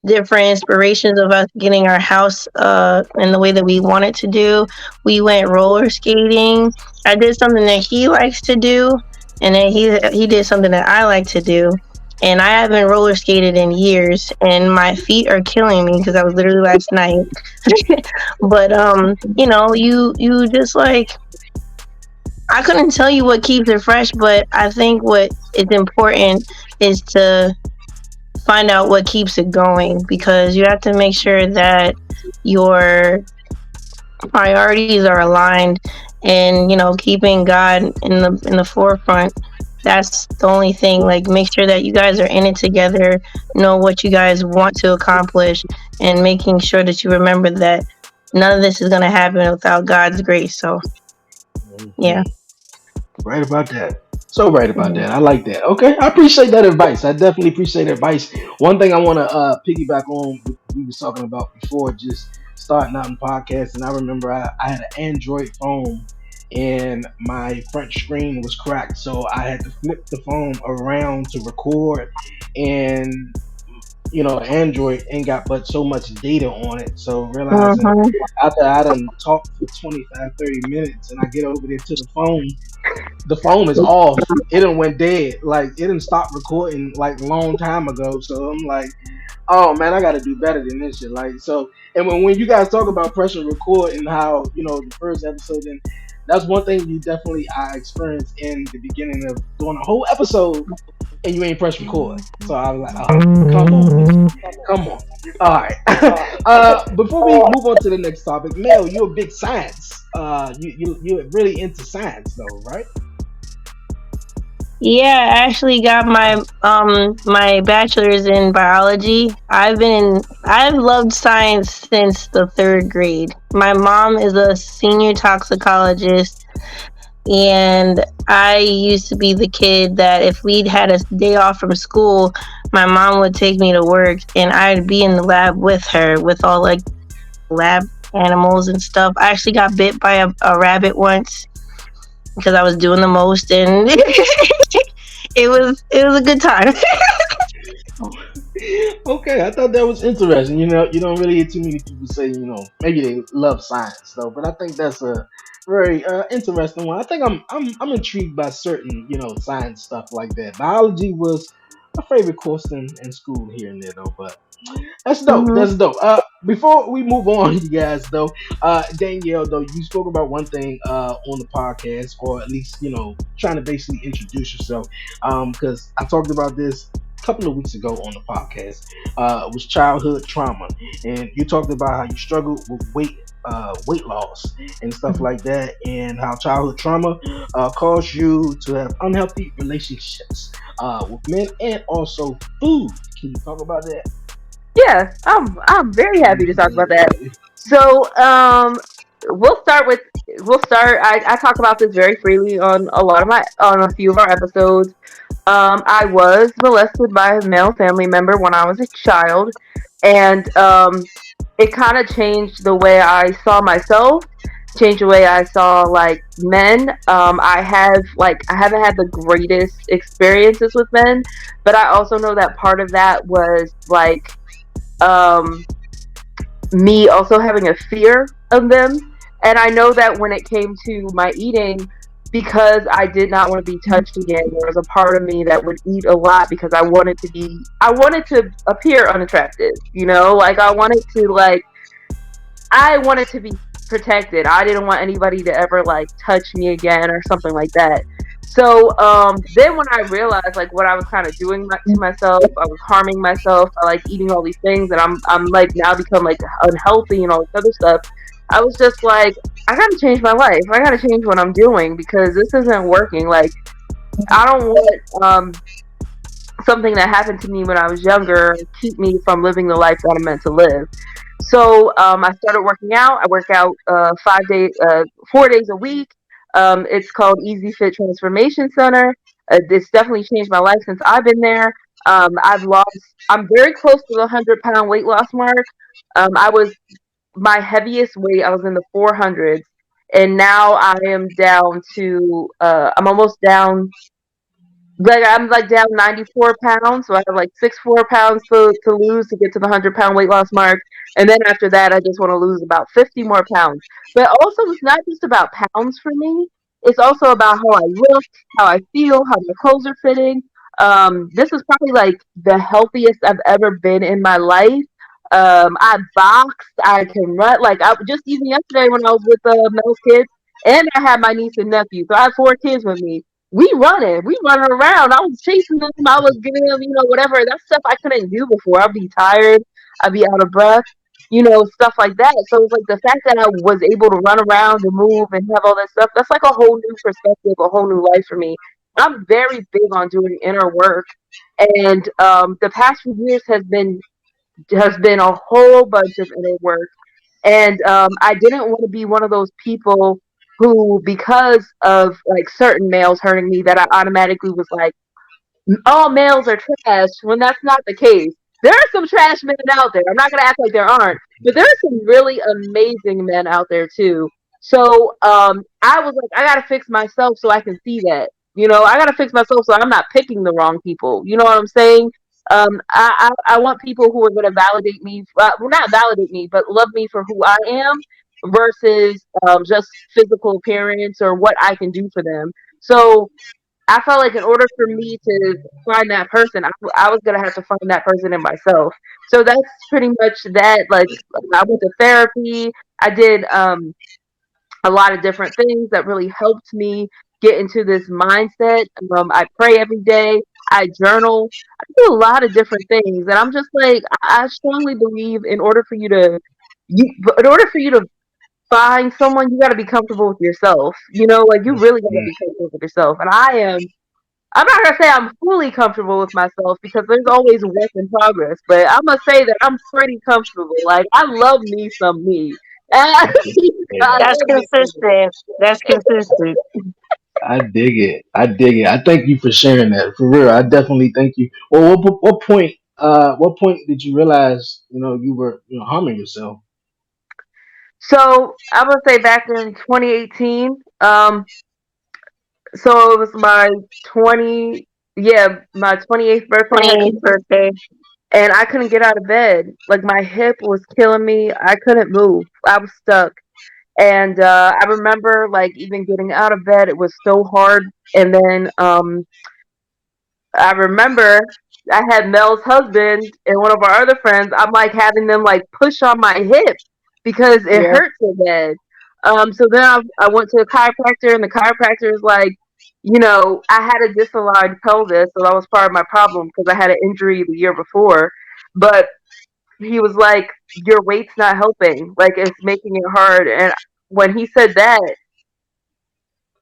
different inspirations of us getting our house in the way that we wanted to do. We went roller skating. I did something that he likes to do, and then he did something that I like to do. And I haven't roller skated in years, and my feet are killing me because I was literally last night. But you just like I couldn't tell you what keeps it fresh, but I think what is important is to find out what keeps it going, because you have to make sure that your priorities are aligned, and keeping God in the forefront. That's the only thing. Like, make sure that you guys are in it together, know what you guys want to accomplish, and making sure that you remember that none of this is going to happen without God's grace. So yeah. Mhm. Right about that. So right about Mhm. that. I like that. Okay, I appreciate that advice. I definitely appreciate that advice. One thing I want to piggyback on what we was talking about before, just starting out in podcasts. And I remember I had an Android phone, and my front screen was cracked, so I had to flip the phone around to record. And Android ain't got but so much data on it. So realizing Mhm. after I done talked for 25, 30 minutes and I get over there to the phone is off. It done went dead. Like it didn't stop recording like a long time ago. So I'm like, oh man, I gotta do better than this shit. Like so, and when you guys talk about pressure record and how the first episode, and that's one thing you definitely I experienced in the beginning of doing a whole episode. and you ain't press record. So I was like, oh, come on, bitch. Come on. All right. Before we move on to the next topic, Mel, you're a big science. You're really into science though, right? Yeah, I actually got my bachelor's in biology. I've loved science since the third grade. My mom is a senior toxicologist, and I used to be the kid that if we'd had a day off from school, my mom would take me to work, and I'd be in the lab with her with all like lab animals and stuff. I actually got bit by a rabbit once because I was doing the most, and it was a good time. Okay, I thought that was interesting. You don't really hear too many people say, maybe they love science though, but I think that's a very interesting one. I think I'm intrigued by certain, science stuff like that. Biology was my favorite course in school here and there though, but that's dope. Hmm. That's dope. Before we move on, you guys, though, Danielle, though, you spoke about one thing on the podcast, or at least trying to basically introduce yourself. Because I talked about this a couple of weeks ago on the podcast. It was childhood trauma, and you talked about how you struggled with weight loss and stuff like that, and how childhood trauma caused you to have unhealthy relationships with men and also food. Can you talk about that? Yeah, I'm very happy to talk about that. So, we'll start. I talk about this very freely on on a few of our episodes. I was molested by a male family member when I was a child, and it kind of changed the way I saw myself, changed the way I saw like men. I haven't had the greatest experiences with men, but I also know that part of that was like um me also having a fear of them. And I know that when it came to my eating, because I did not want to be touched again, there was a part of me that would eat a lot because I wanted to appear unattractive, like I wanted to be protected. I didn't want anybody to ever like touch me again or something like that. So then when I realized like what I was kind of doing to myself, I was harming myself by like eating all these things, and I'm like now become like unhealthy and all this other stuff. I was just like, I gotta change my life. I gotta change what I'm doing because this isn't working. Like I don't want something that happened to me when I was younger keep me from living the life that I'm meant to live. So I started working out. I work out 4 days a week. It's called Easy Fit Transformation Center. It's definitely changed my life since I've been there. I've lost. I'm very close to the 100-pound weight loss mark. I was my heaviest weight. I was in the 400s, and now I am down to. I'm almost down like I'm like down 94 pounds, so I have like 6 4 pounds to lose to get to the 100-pound weight loss mark, and then after that, I just want to lose about 50 more pounds. But also, it's not just about pounds for me; it's also about how I look, how I feel, how my clothes are fitting. This is probably like the healthiest I've ever been in my life. I boxed, I can run. Like I just even yesterday when I was with Mel's kids, and I had my niece and nephew, so I have 4 kids with me. We running around. I was chasing them. I was giving them, whatever. That's stuff I couldn't do before. I'd be tired. I'd be out of breath, stuff like that. So it's like the fact that I was able to run around and move and have all that stuff, that's like a whole new perspective, a whole new life for me. I'm very big on doing inner work. And the past few years has been a whole bunch of inner work. And I didn't want to be one of those people who, because of like certain males hurting me, that I automatically was like, all males are trash when that's not the case. There are some trash men out there. I'm not gonna act like there aren't, but there are some really amazing men out there too. So I was like, I gotta fix myself so I can see that. I gotta fix myself so I'm not picking the wrong people. You know what I'm saying? I want people who are gonna validate me. Well, not validate me, but love me for who I am versus just physical appearance or what I can do for them. So I felt like in order for me to find that person, I was gonna have to find that person in myself. So that's pretty much that. Like I went to therapy. I did a lot of different things that really helped me get into this mindset. I pray every day. I journal. I do a lot of different things, and I'm just like, I strongly believe in order for you to find someone, you got to be comfortable with yourself. You know, like you really got to be comfortable with yourself. And I am. I'm not gonna say I'm fully comfortable with myself because there's always work in progress, but I must say that I'm pretty comfortable. Like I love me some me. I That's love me some me. consistent. That's consistent. I dig it. I dig it. I thank you for sharing that. For real, I definitely thank you. Well, what point? What point did you realize you were harming yourself? So I would say back in 2018, so it was my 20, yeah, my 28th birthday. 28th birthday. And I couldn't get out of bed. Like my hip was killing me. I couldn't move. I was stuck. And I remember like even getting out of bed, it was so hard. And then I remember I had Mel's husband and one of our other friends. I'm like having them like push on my hip because it Yeah. hurt so bad. So then I went to a chiropractor, and the chiropractor is like, I had a disaligned pelvis, so that was part of my problem because I had an injury the year before. But he was like, "Your weight's not helping. Like it's making it hard." And when he said that,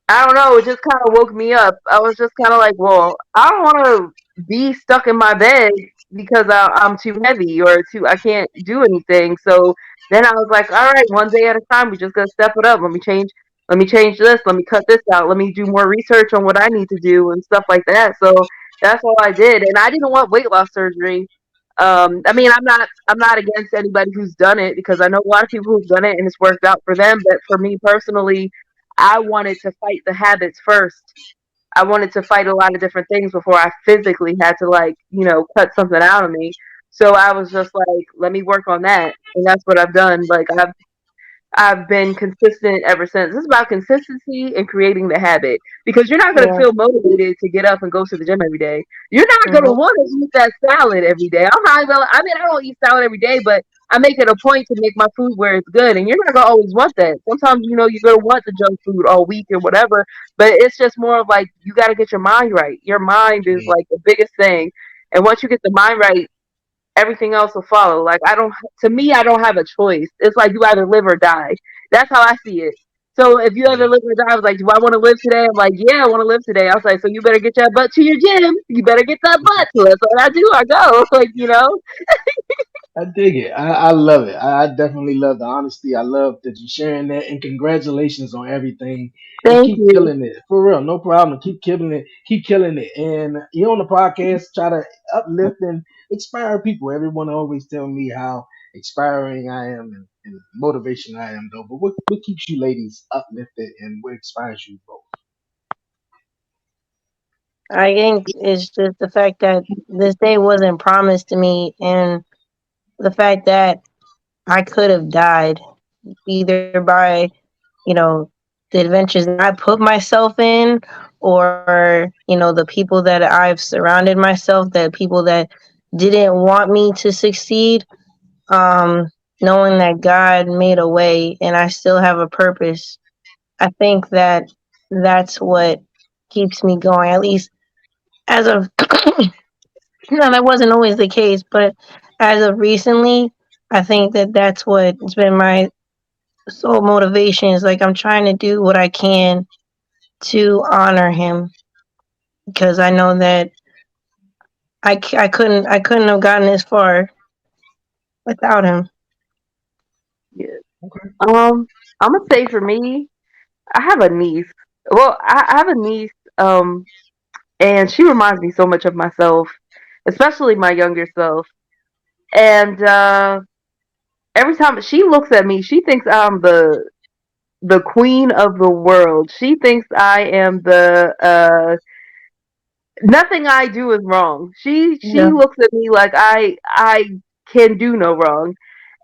I don't know. It just kind of woke me up. I was just kind of like, well, I don't want to be stuck in my bed because I'm too heavy or too I can't do anything. So then I was like, all right, one day at a time. We just gotta step it up. Let me change. Let me change this. Let me cut this out. Let me do more research on what I need to do and stuff like that. So that's all I did. And I didn't want weight loss surgery. I mean, I'm not against anybody who's done it because I know a lot of people who've done it and it's worked out for them. But for me personally, I wanted to fight the habits first. I wanted to fight a lot of different things before I physically had to like, cut something out of me. So I was just like, let me work on that. And that's what I've done. Like I've been consistent ever since. It's about consistency and creating the habit because you're not going to Yeah. feel motivated to get up and go to the gym every day. You're not going to Hmm. want to eat that salad every day. I'm not gonna, I mean, I don't eat salad every day, but I make it a point to make my food where it's good. And you're not going to always want that. Sometimes, you're going to want the junk food all week or whatever, but it's just more of like, you got to get your mind right. Your mind is like the biggest thing. And once you get the mind right, everything else will follow. Like to me, I don't have a choice. It's like you either live or die. That's how I see it. So if you either live or die, I was like, do I want to live today? I'm like, yeah, I want to live today. I was like, so you better get your butt to your gym. You better get that butt. So that's what I do. I go, like. I dig it. I love it. I definitely love the honesty. I love that you're sharing that. And congratulations on everything. And Thank keep you. killing it. For real. No problem. Keep killing it. Keep killing it. And you on the podcast, try to uplift and inspire people. Everyone always tell me how inspiring I am and motivation I am, though. But what keeps you ladies uplifted and what inspires you both? I think it's just the fact that this day wasn't promised to me, and the fact that I could have died either by, the adventures that I put myself in, or, the people that I've surrounded myself, that people that didn't want me to succeed. Um, Knowing that God made a way and I still have a purpose, I think that that's what keeps me going. At least as of no, that wasn't always the case, but as of recently, I think that that's what's been my sole motivation. Is like I'm trying to do what I can to honor him because I know that I couldn't have gotten this far without him. Yeah. Okay. I'm gonna say for me, I have a niece. Well, I have a niece, and she reminds me so much of myself, especially my younger self. And every time she looks at me, she thinks I'm the queen of the world. She thinks I am the nothing I do is wrong. She Yeah. looks at me like I can do no wrong.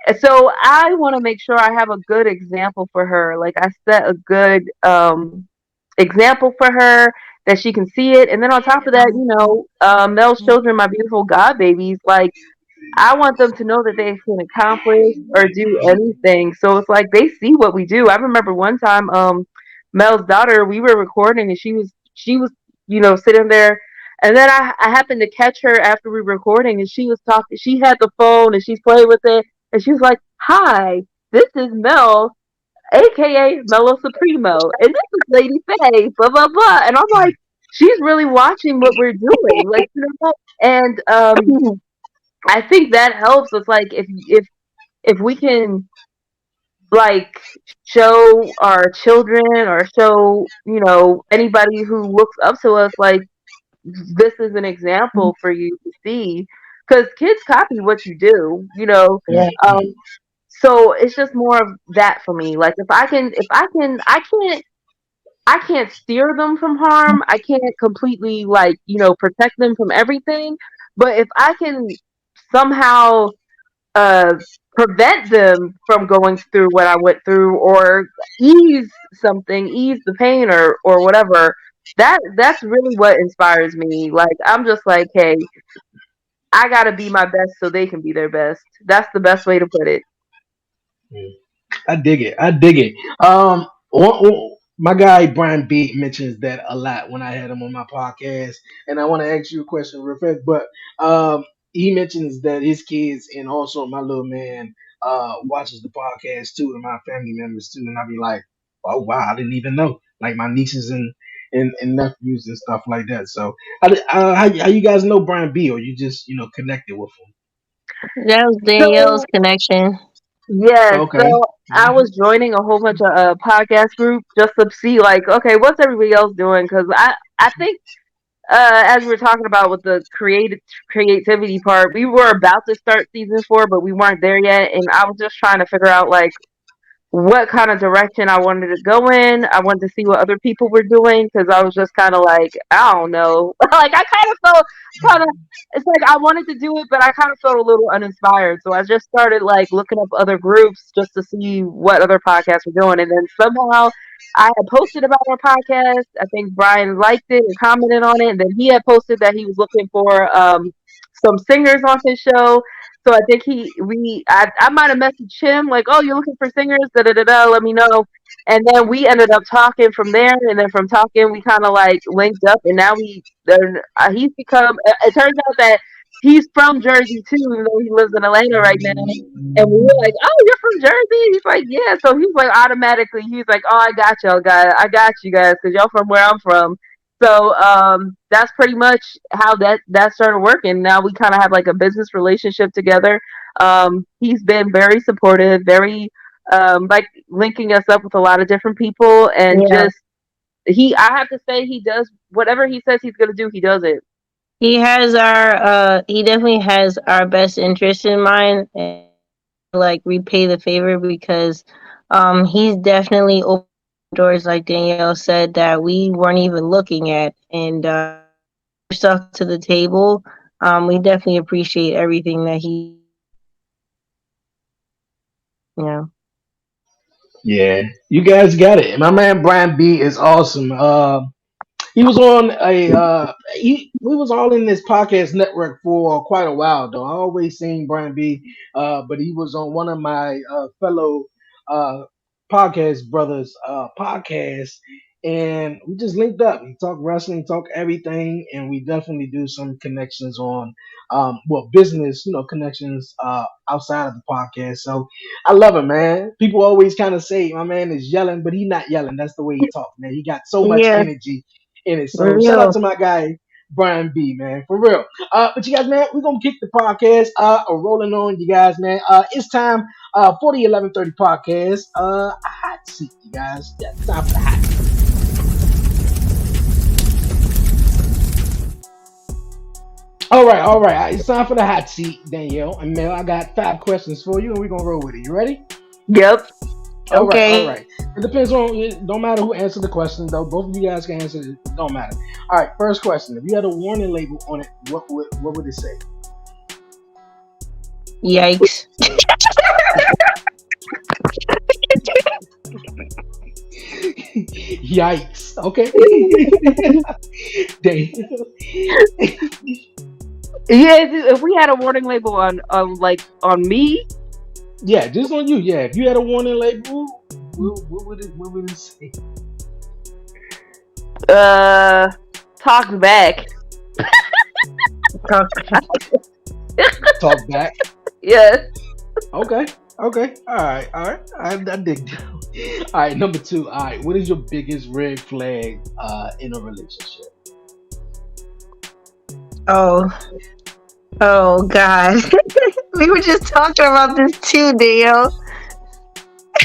And so I want to make sure I have a good example for her. Like I set a good example for her that she can see it. And then on top of that, Mel's children, my beautiful god babies, like I want them to know that they can accomplish or do anything. So it's like they see what we do. I remember one time, Mel's daughter, we were recording and she was, sitting there. And then I happened to catch her after we were recording, and she was talking. She had the phone, and she's playing with it, and she was like, "Hi, this is Mel, aka Mellow Supremo, and this is Lady Faye, blah blah blah." And I'm like, she's really watching what we're doing, like, and I think that helps us. Like, if we can, like, show our children or show, anybody who looks up to us, like, this is an example for you to see, because kids copy what you do, Yeah. um so it's just more of that for me. Like, if I can't steer them from harm. I can't completely, like, protect them from everything, but if I can somehow uh prevent them from going through what I went through, or ease the pain, or whatever, that's really what inspires me. Like, I'm just like, hey, I gotta be my best so they can be their best. That's the best way to put it. I dig it. I dig it. My guy Brian B mentions that a lot when I had him on my podcast, and I want to ask you a question real fast. But he mentions that his kids and also my little man watches the podcast too, and my family members too. And I be like, oh wow, I didn't even know. Like my nieces and nephews and stuff like that. So how you guys know Brian B, or you just connected with him? That was Danielle's So, connection. yes, so Okay. I was joining a whole bunch of podcast groups just to see, like, okay, what's everybody else doing? Because I think, as we were talking about with the creativity part, we were about to start season 4, but we weren't there yet, and I was just trying to figure out, like, what kind of direction I wanted to go in. I wanted to see what other people were doing, because I was just kind of like, I don't know. Like, I kind of felt kind of, it's like I wanted to do it, but I kind of felt a little uninspired. So I just started, like, looking up other groups just to see what other podcasts were doing. And then somehow I had posted about our podcast. I think Brian liked it and commented on it. And then he had posted that he was looking for some singers on his show. So I think I might have messaged him like, "Oh, you're looking for singers? Da da da da. Let me know." And then we ended up talking from there, and then from talking, we kind of, like, linked up, and now he's become. It turns out that he's from Jersey too, even though he lives in Atlanta right now. And we were like, "Oh, you're from Jersey?" He's like, "Yeah." So he's like, automatically, he's like, "Oh, I got y'all guys. I got you guys because y'all from where I'm from." So that's pretty much how that started working. Now we kind of have, like, a business relationship together. He's been very supportive, very, like, linking us up with a lot of different people, and Yeah. just I have to say, he does whatever he says he's gonna do. He does it. He definitely has our best interest in mind, and like repay the favor because he's definitely opened doors, like Danielle said, that we weren't even looking at, and stuff to the table. We definitely appreciate everything that he. Yeah, you guys got it. My man Brian B is awesome. He was on a we was all in this podcast network for quite a while though. I always seen Brian B, but he was on one of my fellow uh podcast brothers podcast, and we just linked up. We talk wrestling, talk everything, and we definitely do some connections on business, connections outside of the podcast. So I love him, man. People always kind of say my man is yelling, but he not yelling. That's the way he talk, man. He got so much Yeah, energy in it. So shout out real. to my guy Brian B, man, for real. But you guys, man, we're gonna kick the podcast rolling on, you guys, man. It's time for the 11:30 podcast. A hot seat, you guys. Yeah, time for the hot seat. All right. It's time for the hot seat, Danielle and Mel. I got 5 questions for you, and we're gonna roll with it. You ready? Yep. All Okay. right. It depends on. It don't matter who answered the question, though. Both of you guys can answer it. Don't matter. All right. First question: if you had a warning label on it, what would it say? Yikes. Yikes. Okay. Dang. Yeah, if we had a warning label like, on me, Yeah, just on you. Yeah, if you had a warning label, what would it say? uh, talk back. Okay. Talk back. Yes. Okay. Okay. All right. All right. I dig that. All right. Number two. All right. What is your biggest red flag in a relationship? Oh, oh God. We were just talking about this too, Dale.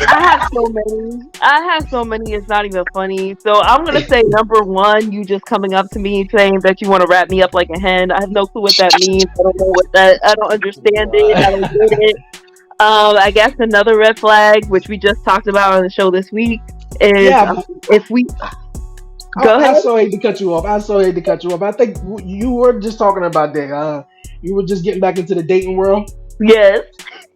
I have so many. I have so many. It's not even funny. So I'm gonna say number one. You just coming up to me saying that you want to wrap me up like a hen. I have no clue what that means. I don't know what that. I don't understand it. I don't get it. I guess another red flag, which we just talked about on the show this week, is Yeah. if we go I ahead. so hate to cut you off. I so hate to cut you off. I think you were just talking about that. You were just getting back into the dating world. Yes.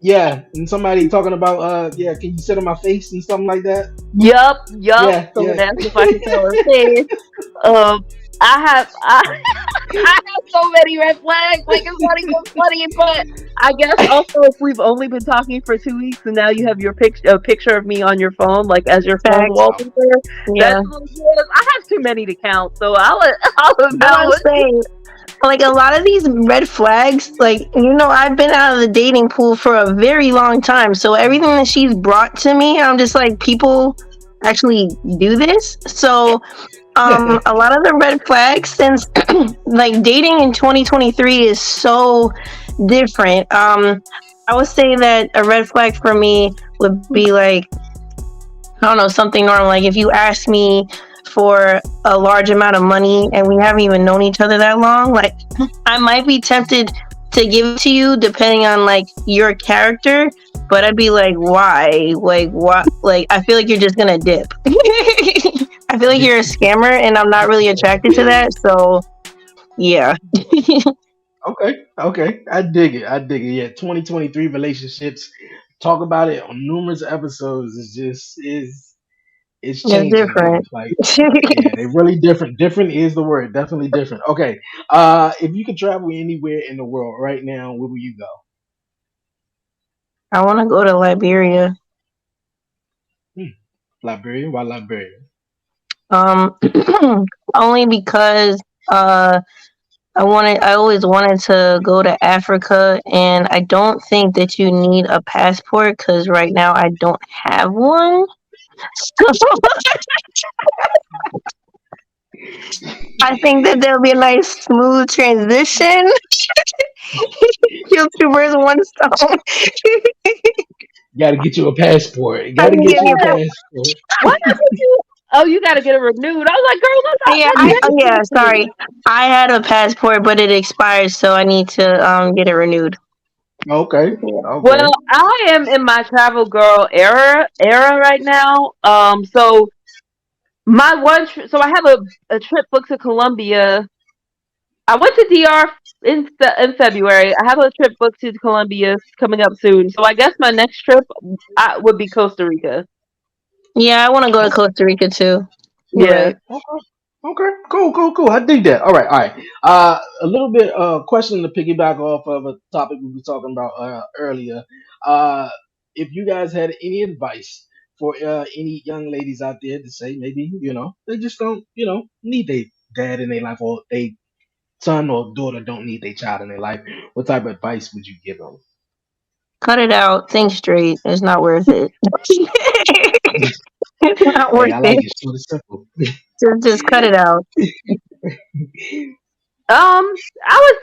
Yeah, and somebody talking about yeah, can you sit on my face and something like that? Yup. Yup. Yeah, Someone yeah. asked if I could tell her face. I have I have so many red flags. Like it's not even funny, but I guess also if we've only been talking for 2 weeks and now you have your a picture of me on your phone, like as your phone Facts. wallpaper, that's Yeah. what it is. I have too many to count, so I'll let I'm Mel. about to say, like a lot of these red flags, like, I've been out of the dating pool for a very long time. So everything that she's brought to me, I'm just like, people actually do this. So a lot of the red flags, since like dating in 2023 is so different. I would say that a red flag for me would be like, I don't know, something normal. Like if you ask me for a large amount of money and we haven't even known each other that long, like I might be tempted to give it to you depending on like your character, but I'd be like, why? Like what? Like I feel like you're just gonna dip. I feel like you're a scammer, and I'm not really attracted to that. So yeah. Okay, okay. I dig it. I dig it. Yeah, 2023 relationships. Talk about it on numerous episodes. It's It's changing now. different. It's like yeah, they're really different. Different is the word. Definitely different. Okay. If you could travel anywhere in the world right now, where would you go? I want to go to Liberia. Hmm. Liberia? Why Liberia? Um, only because uh I always wanted to go to Africa, and I don't think that you need a passport because right now I don't have one. So I think that there'll be a nice smooth transition. Kill two birds with one stone. Got to get you a passport. I Got to can get give you you. a passport. Why did you? Oh, you got to get it renewed. I was like, girl, Yeah, let's oh get yeah. it renewed. Sorry, I had a passport, but it expired, so I need to get it renewed. Okay. Yeah. Okay. Well, I am in my travel girl era right now. So my so I have a trip booked to Colombia. I went to DR in February. I have a trip booked to Colombia coming up soon. So I guess my next trip would be Costa Rica. Yeah, I want to go to Costa Rica too. You're Yeah. right. Okay. Okay. Cool. Cool. Cool. I dig that. All right. All right. A little bit question to piggyback off of a topic we were talking about earlier. Uh, if you guys had any advice for any young ladies out there to say maybe they just don't need their dad in their life, or they son or daughter don't need their child in their life, what type of advice would you give them? Cut it out. Think straight. It's not worth it. It's not Hey, worth I like it. it. Short and simple. Just cut it out. I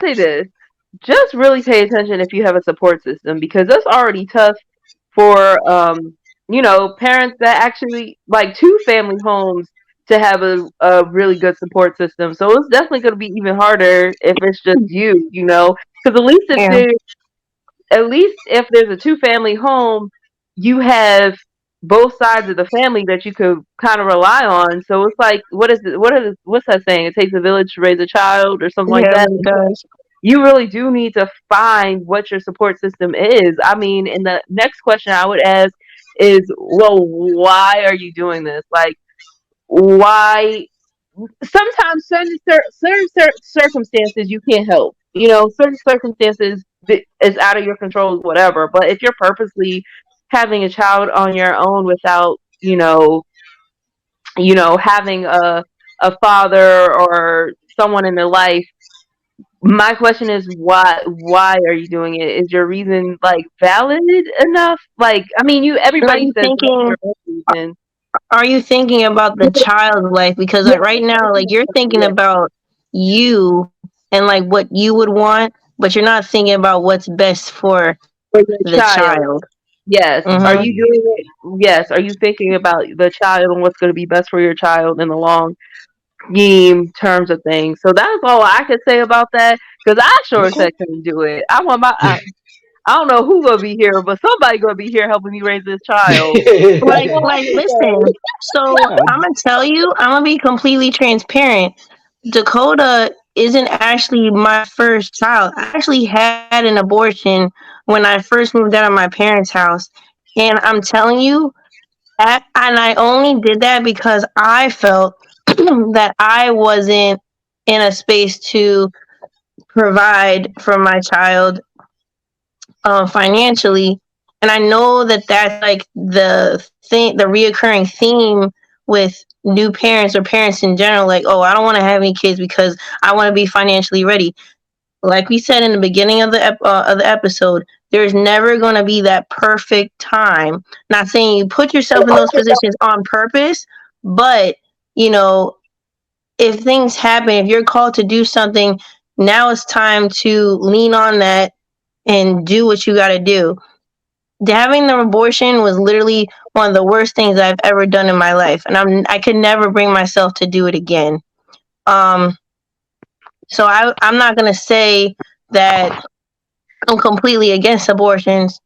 would say this. Just really pay attention if you have a support system because that's already tough for parents that actually like two family homes to have a really good support system. So it's definitely going to be even harder if it's just you, because Yeah. at least if there's a two family home, you have both sides of the family that you could kind of rely on. So it's like, what's that saying? It takes a village to raise a child or something like Yeah, it that. really does. You really do need to find what your support system is. I mean, and the next question I would ask is, well, why are you doing this? Like, why? Sometimes certain circumstances you can't help. Certain circumstances that is out of your control, whatever. But if you're purposely having a child on your own without, having a father or someone in their life, my question is why are you doing it? Is your reason like valid enough? Like, I mean, you And are everybody you says they have thinking? their own reason. Are you thinking about the child's life? Because Yeah, like right now, like you're thinking yeah, about you and like what you would want, but you're not thinking about what's best for for your the child. child. Yes. Are Hmm. you doing it? Yes. Are you thinking about the child and what's going to be best for your child in the long scheme terms of things? So that's all I could say about that. Because I sure as Okay. heck couldn't do it. I want my. I don't know who gonna be here, but somebody gonna be here helping me raise this child. That's all I Like, can listen. So I, I'm gonna tell you, I'm gonna be completely transparent. Dakota isn't actually my first child. I actually had an abortion when I first moved out of my parents' house, and I'm telling you, and I only did that because I felt that I wasn't in a space to provide for my child financially. And I know that that's like the reoccurring theme with new parents or parents in general. Like, oh, I don't want to have any kids because I want to be financially ready. Like we said in the beginning of the episode, there's never going to be that perfect time. Not saying you put yourself in those positions on purpose, but you know, if things happen, if you're called to do something, now it's time to lean on that and do what you got to do. Having the abortion was literally one of the worst things I've ever done in my life, and I could never bring myself to do it again. Um, so I'm not gonna say that I'm completely against abortions,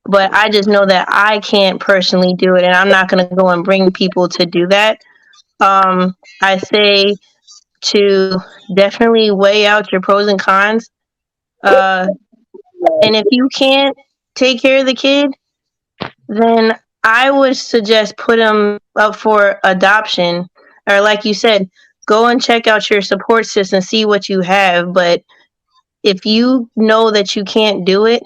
but I just know that I can't personally do it, and I'm not gonna go and bring people to do that. I say to definitely weigh out your pros and cons. Uh, and if you can't take care of the kid, then I would suggest put them up for adoption. Or, like you said, go and check out your support system, see what you have. But if you know that you can't do it,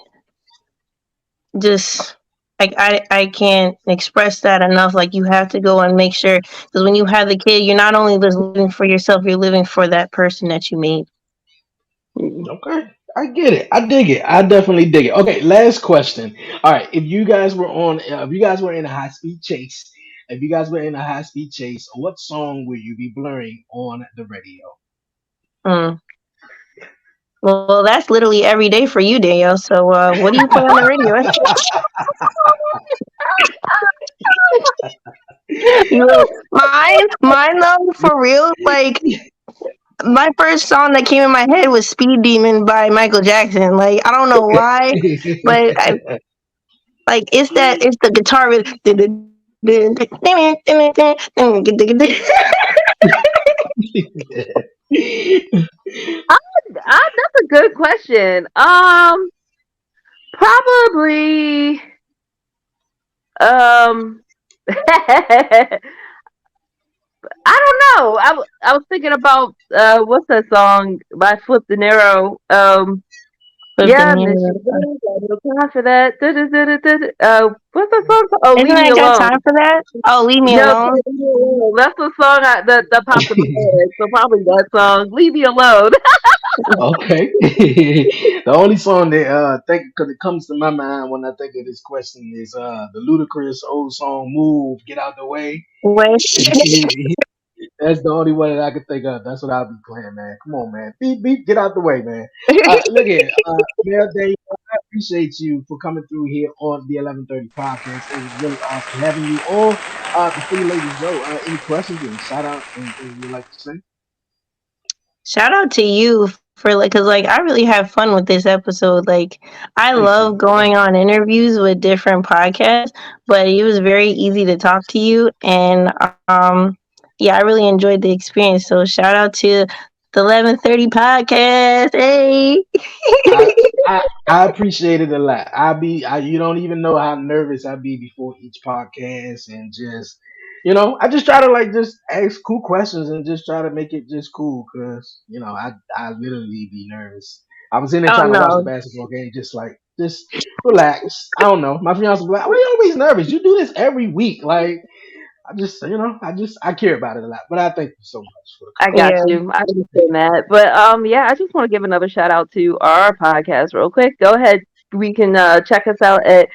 just like I can't express that enough. Like you have to go and make sure because when you have the kid, you're not only just living for yourself, you're living for that person that you made. okay. I get it. I dig it. I definitely dig it. Okay, last question. All right, if you guys were in a high speed chase, if you guys were in a high speed chase, what song will you be blaring on the radio? Mm. Well, that's literally every day for you, Danielle. So, what do you play on the radio? You mine though, for real. Like my first song that came in my head was "Speed Demon" by Michael Jackson. Like I don't know why, but like it's the guitar with. that's a good question. Probably. Um, I don't know. I was thinking about what's that song by Flip De Niro? With the Yeah, name Mission. No time for that. What's that song called? Oh, Isn't Leave Me I got Alone. time for that? Oh, leave me No, alone. Leave Me Alone. That's the song that popped in my head. So probably that song. Leave Me Alone. Okay. The only song that think because it comes to my mind when I think of this question is the ludicrous old song "Move, Get Out the Way." Wish. That's the only one that I could think of. That's what I'll be playing, man. Come on, man. Beep, beep, get out the way, man. Look here. Mel Day, I appreciate you for coming through here on the 11:30 podcast. It was really awesome having you on. Before you ladies go, any questions, any shout out, anything you'd like to say? Shout out to you for like, cause like I really have fun with this episode. Like I Thank love you. going on interviews with different podcasts, but it was very easy to talk to you, and yeah, I really enjoyed the experience. So shout out to the 11:30 podcast. Hey. I I appreciate it a lot. You don't even know how nervous I be before each podcast and just I just try to like just ask cool questions and just try to make it just cool because I literally be nervous. I was in there Oh trying to watch the no. basketball game, just relax. I don't know. My fiance was like, "Why are you always nervous? You do this every week." Like I just, I care about it a lot. But I thank you so much for the I compliment. got Yeah. you. I understand that. But yeah, I just want to give another shout out to our podcast real quick. Go ahead. We can check us out at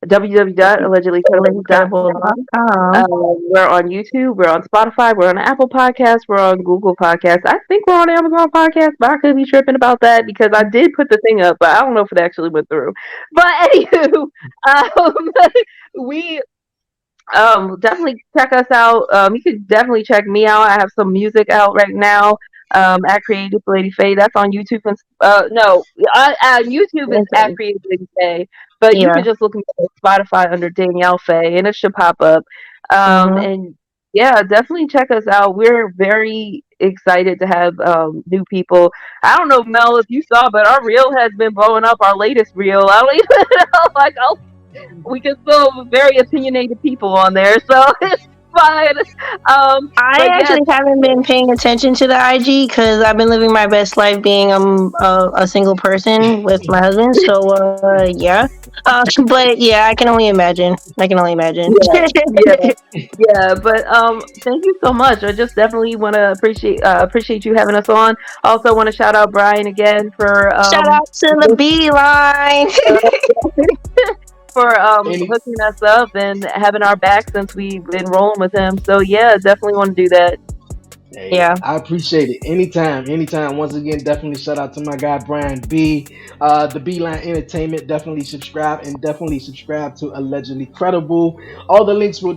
www.allegedlycredible.com. Allegedlycredible.com. We're on YouTube. We're on Spotify. We're on Apple Podcasts. We're on Google Podcasts. I think we're on Amazon Podcasts, but I could be tripping about that because I did put the thing up, but I don't know if it actually went through. But anywho, um, we definitely check us out. You can definitely check me out. I have some music out right now. At Creative Lady Faye. That's on YouTube and no, YouTube is at Okay. Creative Lady Faye, but you Yeah. can just look me up on Spotify under Danielle Faye, and it should pop up. Mm-hmm. And yeah, definitely check us out. We're very excited to have new people. I don't know, Mel, if you saw, but our reel has been blowing up. Our latest reel. I don't even know, like, oh, we can still very opinionated people on there, so it's fine. I But yeah, actually haven't been paying attention to the IG because I've been living my best life being a single person with my husband. So yeah, but yeah, I can only imagine. I can only imagine. yeah, yeah, yeah. But thank you so much. I just definitely want to appreciate you having us on. Also, want to shout out Brian again for Shout out to the beeline. for Any hooking us up and having our back since we've been rolling with him. So yeah, definitely want to do that. Hey, Yeah. I appreciate it. Anytime, anytime. Once again, definitely shout out to my guy Brian B. The Beeline Entertainment. Definitely subscribe and definitely subscribe to Allegedly Credible. All the links will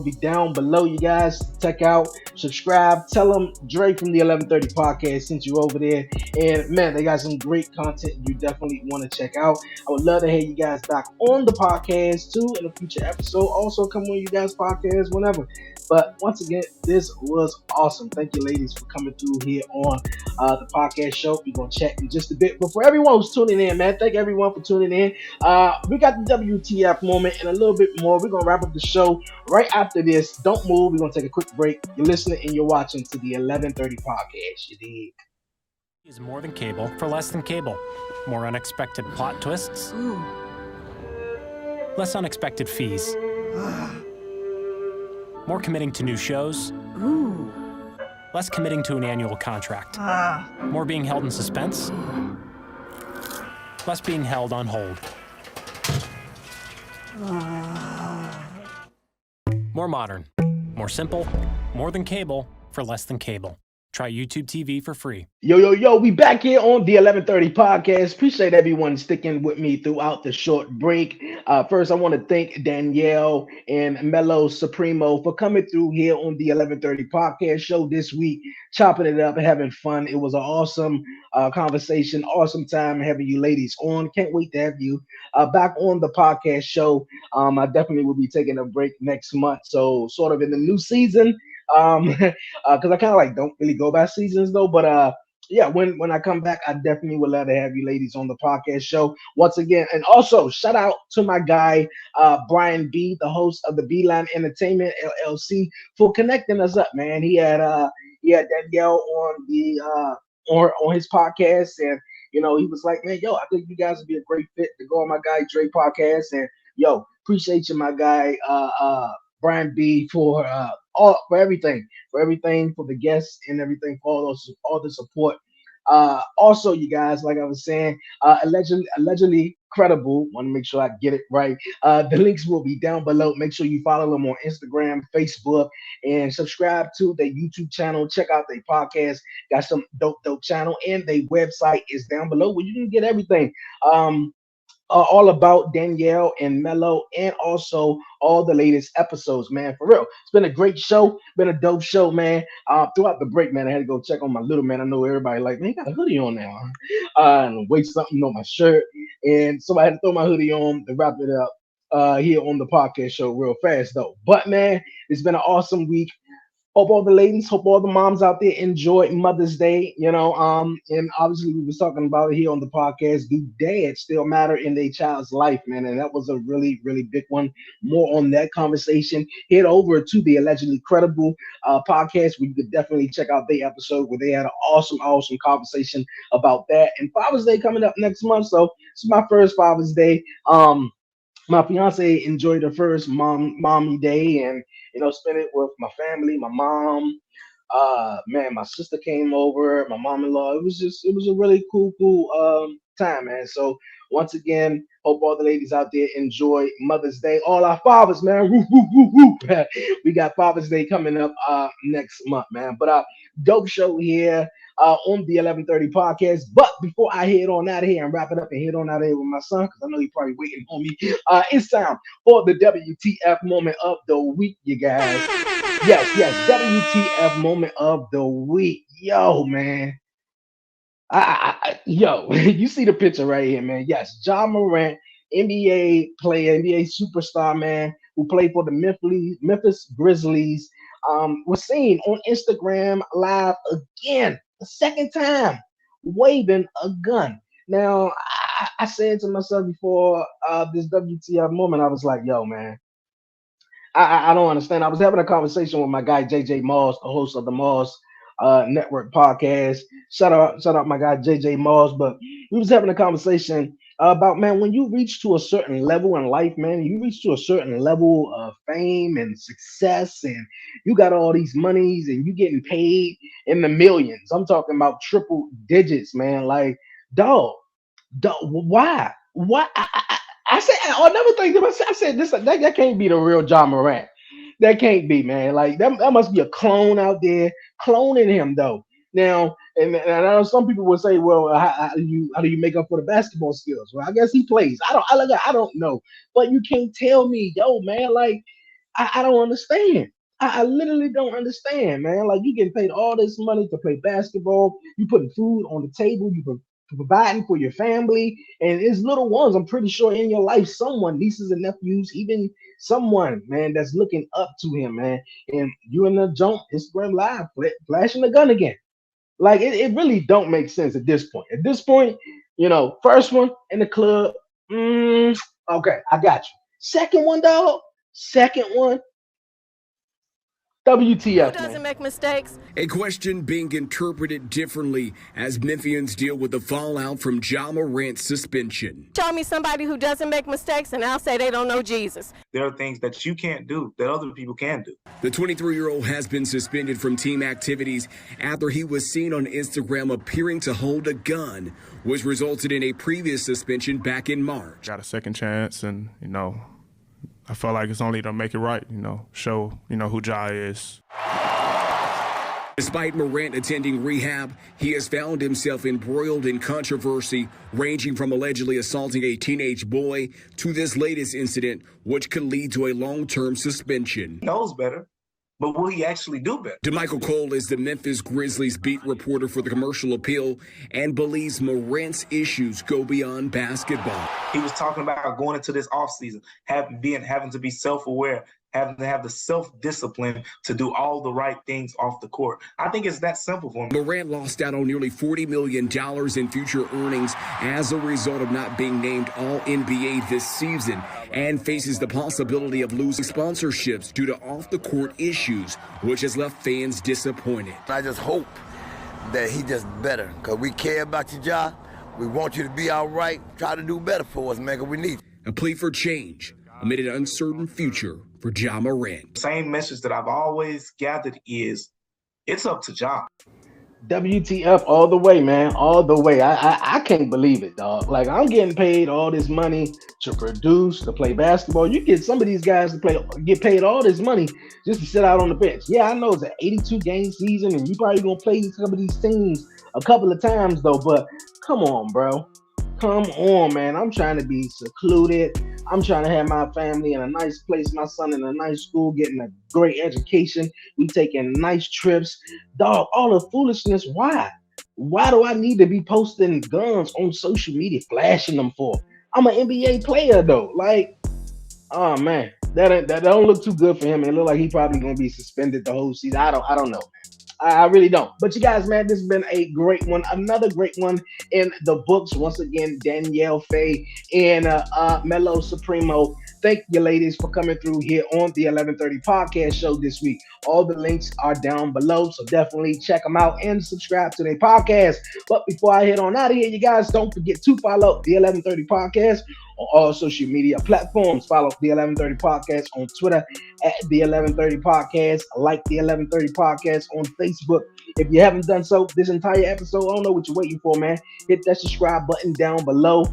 be down below. You guys check out, subscribe, tell them Dre from the 1130 podcast sent you over there. And man, they got some great content you definitely want to check out. I would love to have you guys back on the podcast too in a future episode. Also, come on you guys podcast whenever. But once again, this was awesome. Thank you, ladies, for coming through here on the podcast show. We're going to chat in just a bit. But for everyone who's tuning in, man, thank everyone for tuning in. We got the WTF moment and a little bit more. We're going to wrap up the show right after this. Don't move. We're going to take a quick break. You're listening and you're watching to the 1130 podcast. You dig? Is more than cable for less than cable. More unexpected plot twists. Less unexpected fees. More committing to new shows. Less committing to an annual contract. More being held in suspense. Less being held on hold. More modern. More simple. More than cable for less than cable. Try YouTube TV for free. Yo, we back here on the 1130 podcast. Appreciate everyone sticking with me throughout the short break. First, I want to thank Danielle and Mello Supremo for coming through here on the 1130 podcast show this week, chopping it up and having fun. It was an awesome conversation, awesome time having you ladies on. Can't wait to have you back on the podcast show. I definitely will be taking a break next month. So, sort of in the new season. Because I kind of like don't really go by seasons though, but yeah, when I come back, I definitely would love to have you ladies on the podcast show once again. And also shout out to my guy Brian B, the host of the Beeline Entertainment LLC, for connecting us up, man. He had Danielle on the on his podcast, and he was like, man, yo, I think you guys would be a great fit to go on my guy Dre podcast, and yo, appreciate you, my guy Brian B, for everything, for the guests and everything, for all the support. Also, you guys, like I was saying, allegedly credible. Want to make sure I get it right. The links will be down below. Make sure you follow them on Instagram, Facebook, and subscribe to their YouTube channel. Check out their podcast. Got some dope channel, and their website is down below where you can get everything. All about Danielle and Mello, and also all the latest episodes, man. For real, it's been a great show, been a dope show, man. Throughout the break, man, I had to go check on my little man. I know everybody like, man, he got a hoodie on now, and wait something on my shirt, and so I had to throw my hoodie on to wrap it up. Here on the podcast show real fast though. But man, it's been an awesome week. Hope all the ladies, hope all the moms out there enjoy Mother's Day, and obviously we was talking about it here on the podcast. Do dads still matter in their child's life, man? And that was a really, really big one. More on that conversation. Head over to the Allegedly Credible podcast where you could definitely check out their episode where they had an awesome conversation about that. And Father's Day coming up next month, so it's my first Father's Day. my fiance enjoyed her first mommy day, and spent it with my family, my mom. Man, my sister came over, my mom-in-law. It was a really cool time, man. So once again, hope all the ladies out there enjoy Mother's Day. All our fathers, man. Woo, woo, woo, woo. We got Father's Day coming up next month, man. But dope show here on the 11:30 podcast. But before I head on out of here and wrap it up and head on out of here with my son, because I know he's probably waiting on me, it's time for the WTF moment of the week, you guys. Yes, WTF moment of the week. Yo, man. Yo, you see the picture right here, man. Yes, John Morant, NBA player, NBA superstar, man, who played for the Memphis Grizzlies, was seen on Instagram Live again, the second time, waving a gun. Now, I said to myself before this WTF moment, I was like, yo, man, I don't understand. I was having a conversation with my guy JJ Moss, the host of the Moss Network podcast. Shout out my guy JJ Moss. But we was having a conversation about, man, when you reach to a certain level in life, man, you reach to a certain level of fame and success, and you got all these monies and you getting paid in the millions. I'm talking about triple digits, man. Like, dog. Why? Why? I said, I never think to myself. I said, that can't be the real John Morant. That can't be, man. Like that must be a clone out there cloning him, though. Now, and I know some people will say, well, how do you make up for the basketball skills? Well, I guess he plays. I don't know, but you can't tell me, yo, man. Like I don't understand. I literally don't understand, man. Like you getting paid all this money to play basketball, you putting food on the table, providing for your family, and it's little ones. I'm pretty sure in your life, someone, nieces and nephews, even someone, man, that's looking up to him, man. And you in the jump Instagram live, flashing the gun again. Like it really don't make sense at this point. At this point, first one in the club. Okay, I got you. Second one, dog. Second one, WTF, Who doesn't man. make mistakes? A question being interpreted differently as Memphians deal with the fallout from Ja Morant's suspension. Show me somebody who doesn't make mistakes, and I'll say they don't know Jesus. There are things that you can't do that other people can do. The 23-year-old has been suspended from team activities after he was seen on Instagram appearing to hold a gun, which resulted in a previous suspension back in March. Got a second chance, and, I felt like it's only to make it right, show, who Ja is. Despite Morant attending rehab, he has found himself embroiled in controversy ranging from allegedly assaulting a teenage boy to this latest incident, which could lead to a long-term suspension. He knows better, but will he actually do better? DeMichael Cole is the Memphis Grizzlies beat reporter for the Commercial Appeal and believes Morant's issues go beyond basketball. He was talking about going into this offseason, having to be self-aware, having to have the self-discipline to do all the right things off the court. I think it's that simple for him. Morant lost out on nearly $40 million in future earnings as a result of not being named All-NBA this season and faces the possibility of losing sponsorships due to off-the-court issues, which has left fans disappointed. I just hope that he just better, because we care about you, Ja. We want you to be all right. Try to do better for us, man, because we need you. A plea for change amid an uncertain future for Ja Morant. The same message that I've always gathered is, it's up to Ja. WTF all the way, man, all the way. I can't believe it, dog. Like I'm getting paid all this money to produce, to play basketball. You get some of these guys to get paid all this money just to sit out on the bench. Yeah, I know it's an 82 game season, and you probably gonna play some of these teams a couple of times though. But come on, bro. Come on, man. I'm trying to be secluded. I'm trying to have my family in a nice place, my son in a nice school, getting a great education. We taking nice trips. Dog, all the foolishness. Why? Why do I need to be posting guns on social media, flashing them for? I'm an NBA player, though. Like, oh, man. That don't look too good for him. It look like he probably going to be suspended the whole season. I don't know. I really don't. But you guys, man, this has been a great one. Another great one in the books. Once again, Danielle Faye and Melo Supremo Thank you, ladies, for coming through here on the 11:30 podcast show this week. All the links are down below, so definitely check them out and subscribe to their podcast. But before I head on out of here, you guys don't forget to follow the 11:30 podcast on all social media platforms. Follow the 11:30 podcast on Twitter at the 11:30 podcast. Like the 11:30 podcast on Facebook. If you haven't done so this entire episode, I don't know what you're waiting for, man. Hit that subscribe button down below.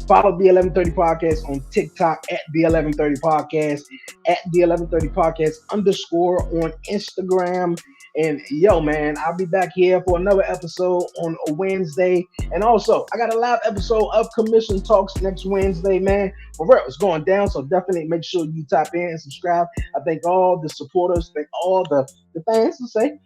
Follow the 11:30 podcast on TikTok at the 11:30 podcast, at the 11:30 podcast underscore on Instagram. And yo, man, I'll be back here for another episode on a Wednesday. And also, I got a live episode of Commission Talks next Wednesday, man. For real, it's going down, so definitely make sure you tap in and subscribe. I thank all the supporters, thank all the fans to say,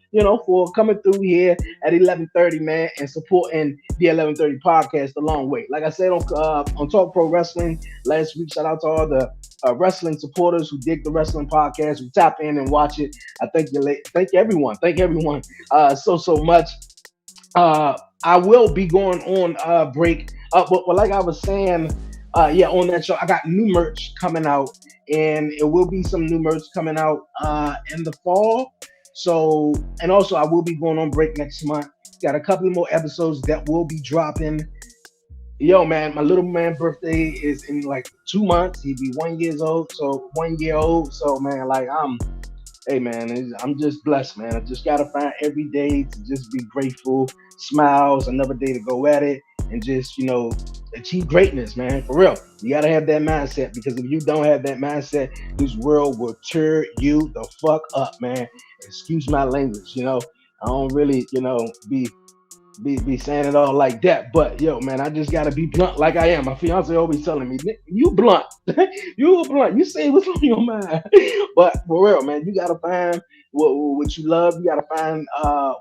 for coming through here at 11:30, man, and supporting the 11:30 podcast a long way. Like I said on Talk Pro Wrestling last week, shout out to all the wrestling supporters who dig the wrestling podcast, who tap in and watch it. I thank you, everyone. Thank everyone so much. I will be going on break. But like I was saying, on that show, I got new merch coming out, and it will be some new merch coming out in the fall. So, and also I will be going on break next month. Got a couple more episodes that will be dropping. Yo, man, my little man's birthday is in like 2 months. He'd be 1 year old. So 1 year old. So man, hey man, I'm just blessed, man. I just gotta find every day to just be grateful, smiles, another day to go at it, and just achieve greatness, man. For real, you gotta have that mindset, because if you don't have that mindset, this world will tear you the fuck up, man. Excuse my language, I don't really, be saying it all like that, but yo, man, I just gotta be blunt like I am. My fiance always telling me, "You blunt, you blunt. You say what's on your mind." But for real, man, you gotta find what you love. You gotta find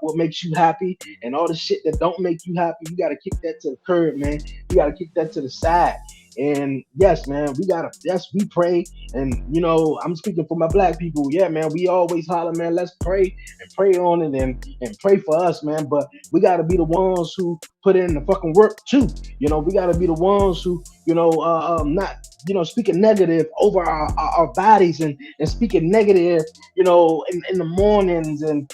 what makes you happy, and all the shit that don't make you happy, you gotta kick that to the curb, man. You gotta kick that to the side. And yes, man, we pray. And I'm speaking for my black people. Yeah, man, we always holler, man, let's pray and pray on it and pray for us, man. But we gotta be the ones who put in the fucking work too. We gotta be the ones who, not speaking negative over our bodies, and speaking negative, in the mornings, and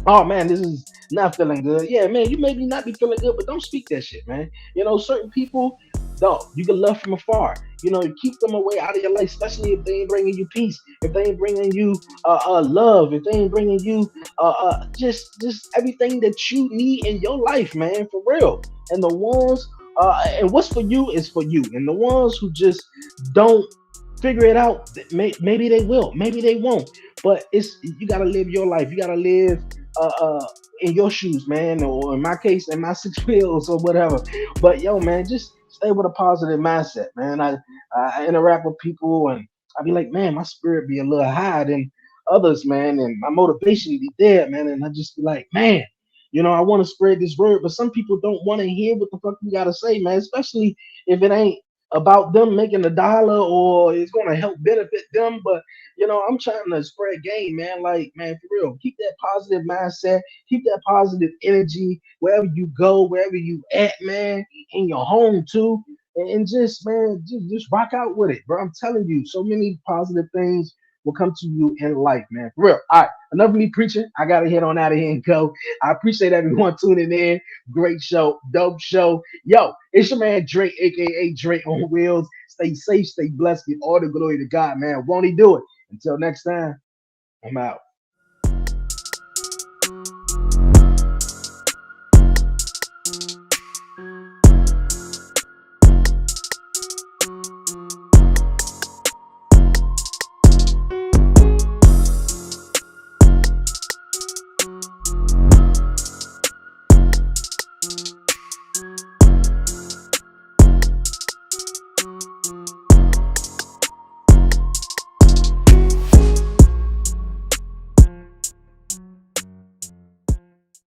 oh man, this is not feeling good. Yeah, man, you maybe not be feeling good, but don't speak that shit, man. Certain people, don't. You can love from afar. Keep them away out of your life, especially if they ain't bringing you peace, if they ain't bringing you love, if they ain't bringing you just everything that you need in your life, man, for real. And the ones and what's for you is for you, and the ones who just don't figure it out, maybe they will, maybe they won't. But you gotta live your life. You gotta live in your shoes, man, or in my case, in my 6 wheels or whatever. But yo, man, just stay with a positive mindset, man. I interact with people, and I be like, man, my spirit be a little higher than others, man, and my motivation be there, man. And I just be like, man, I want to spread this word, but some people don't want to hear what the fuck you gotta say, man. Especially if it ain't about them making $1 or it's gonna help benefit them. But I'm trying to spread game, man. Like, man, for real, keep that positive mindset, keep that positive energy wherever you go, wherever you at, man, in your home too, and just, man, just rock out with it, bro. I'm telling you, so many positive things will come to you in life, man. For real. All right, enough of me preaching. I gotta head on out of here and go. I appreciate everyone tuning in. Great show, dope show. Yo, it's your man Drake, aka Drake on Wheels. Stay safe, stay blessed, give all the glory to God, man. Won't he do it? Until next time, I'm out.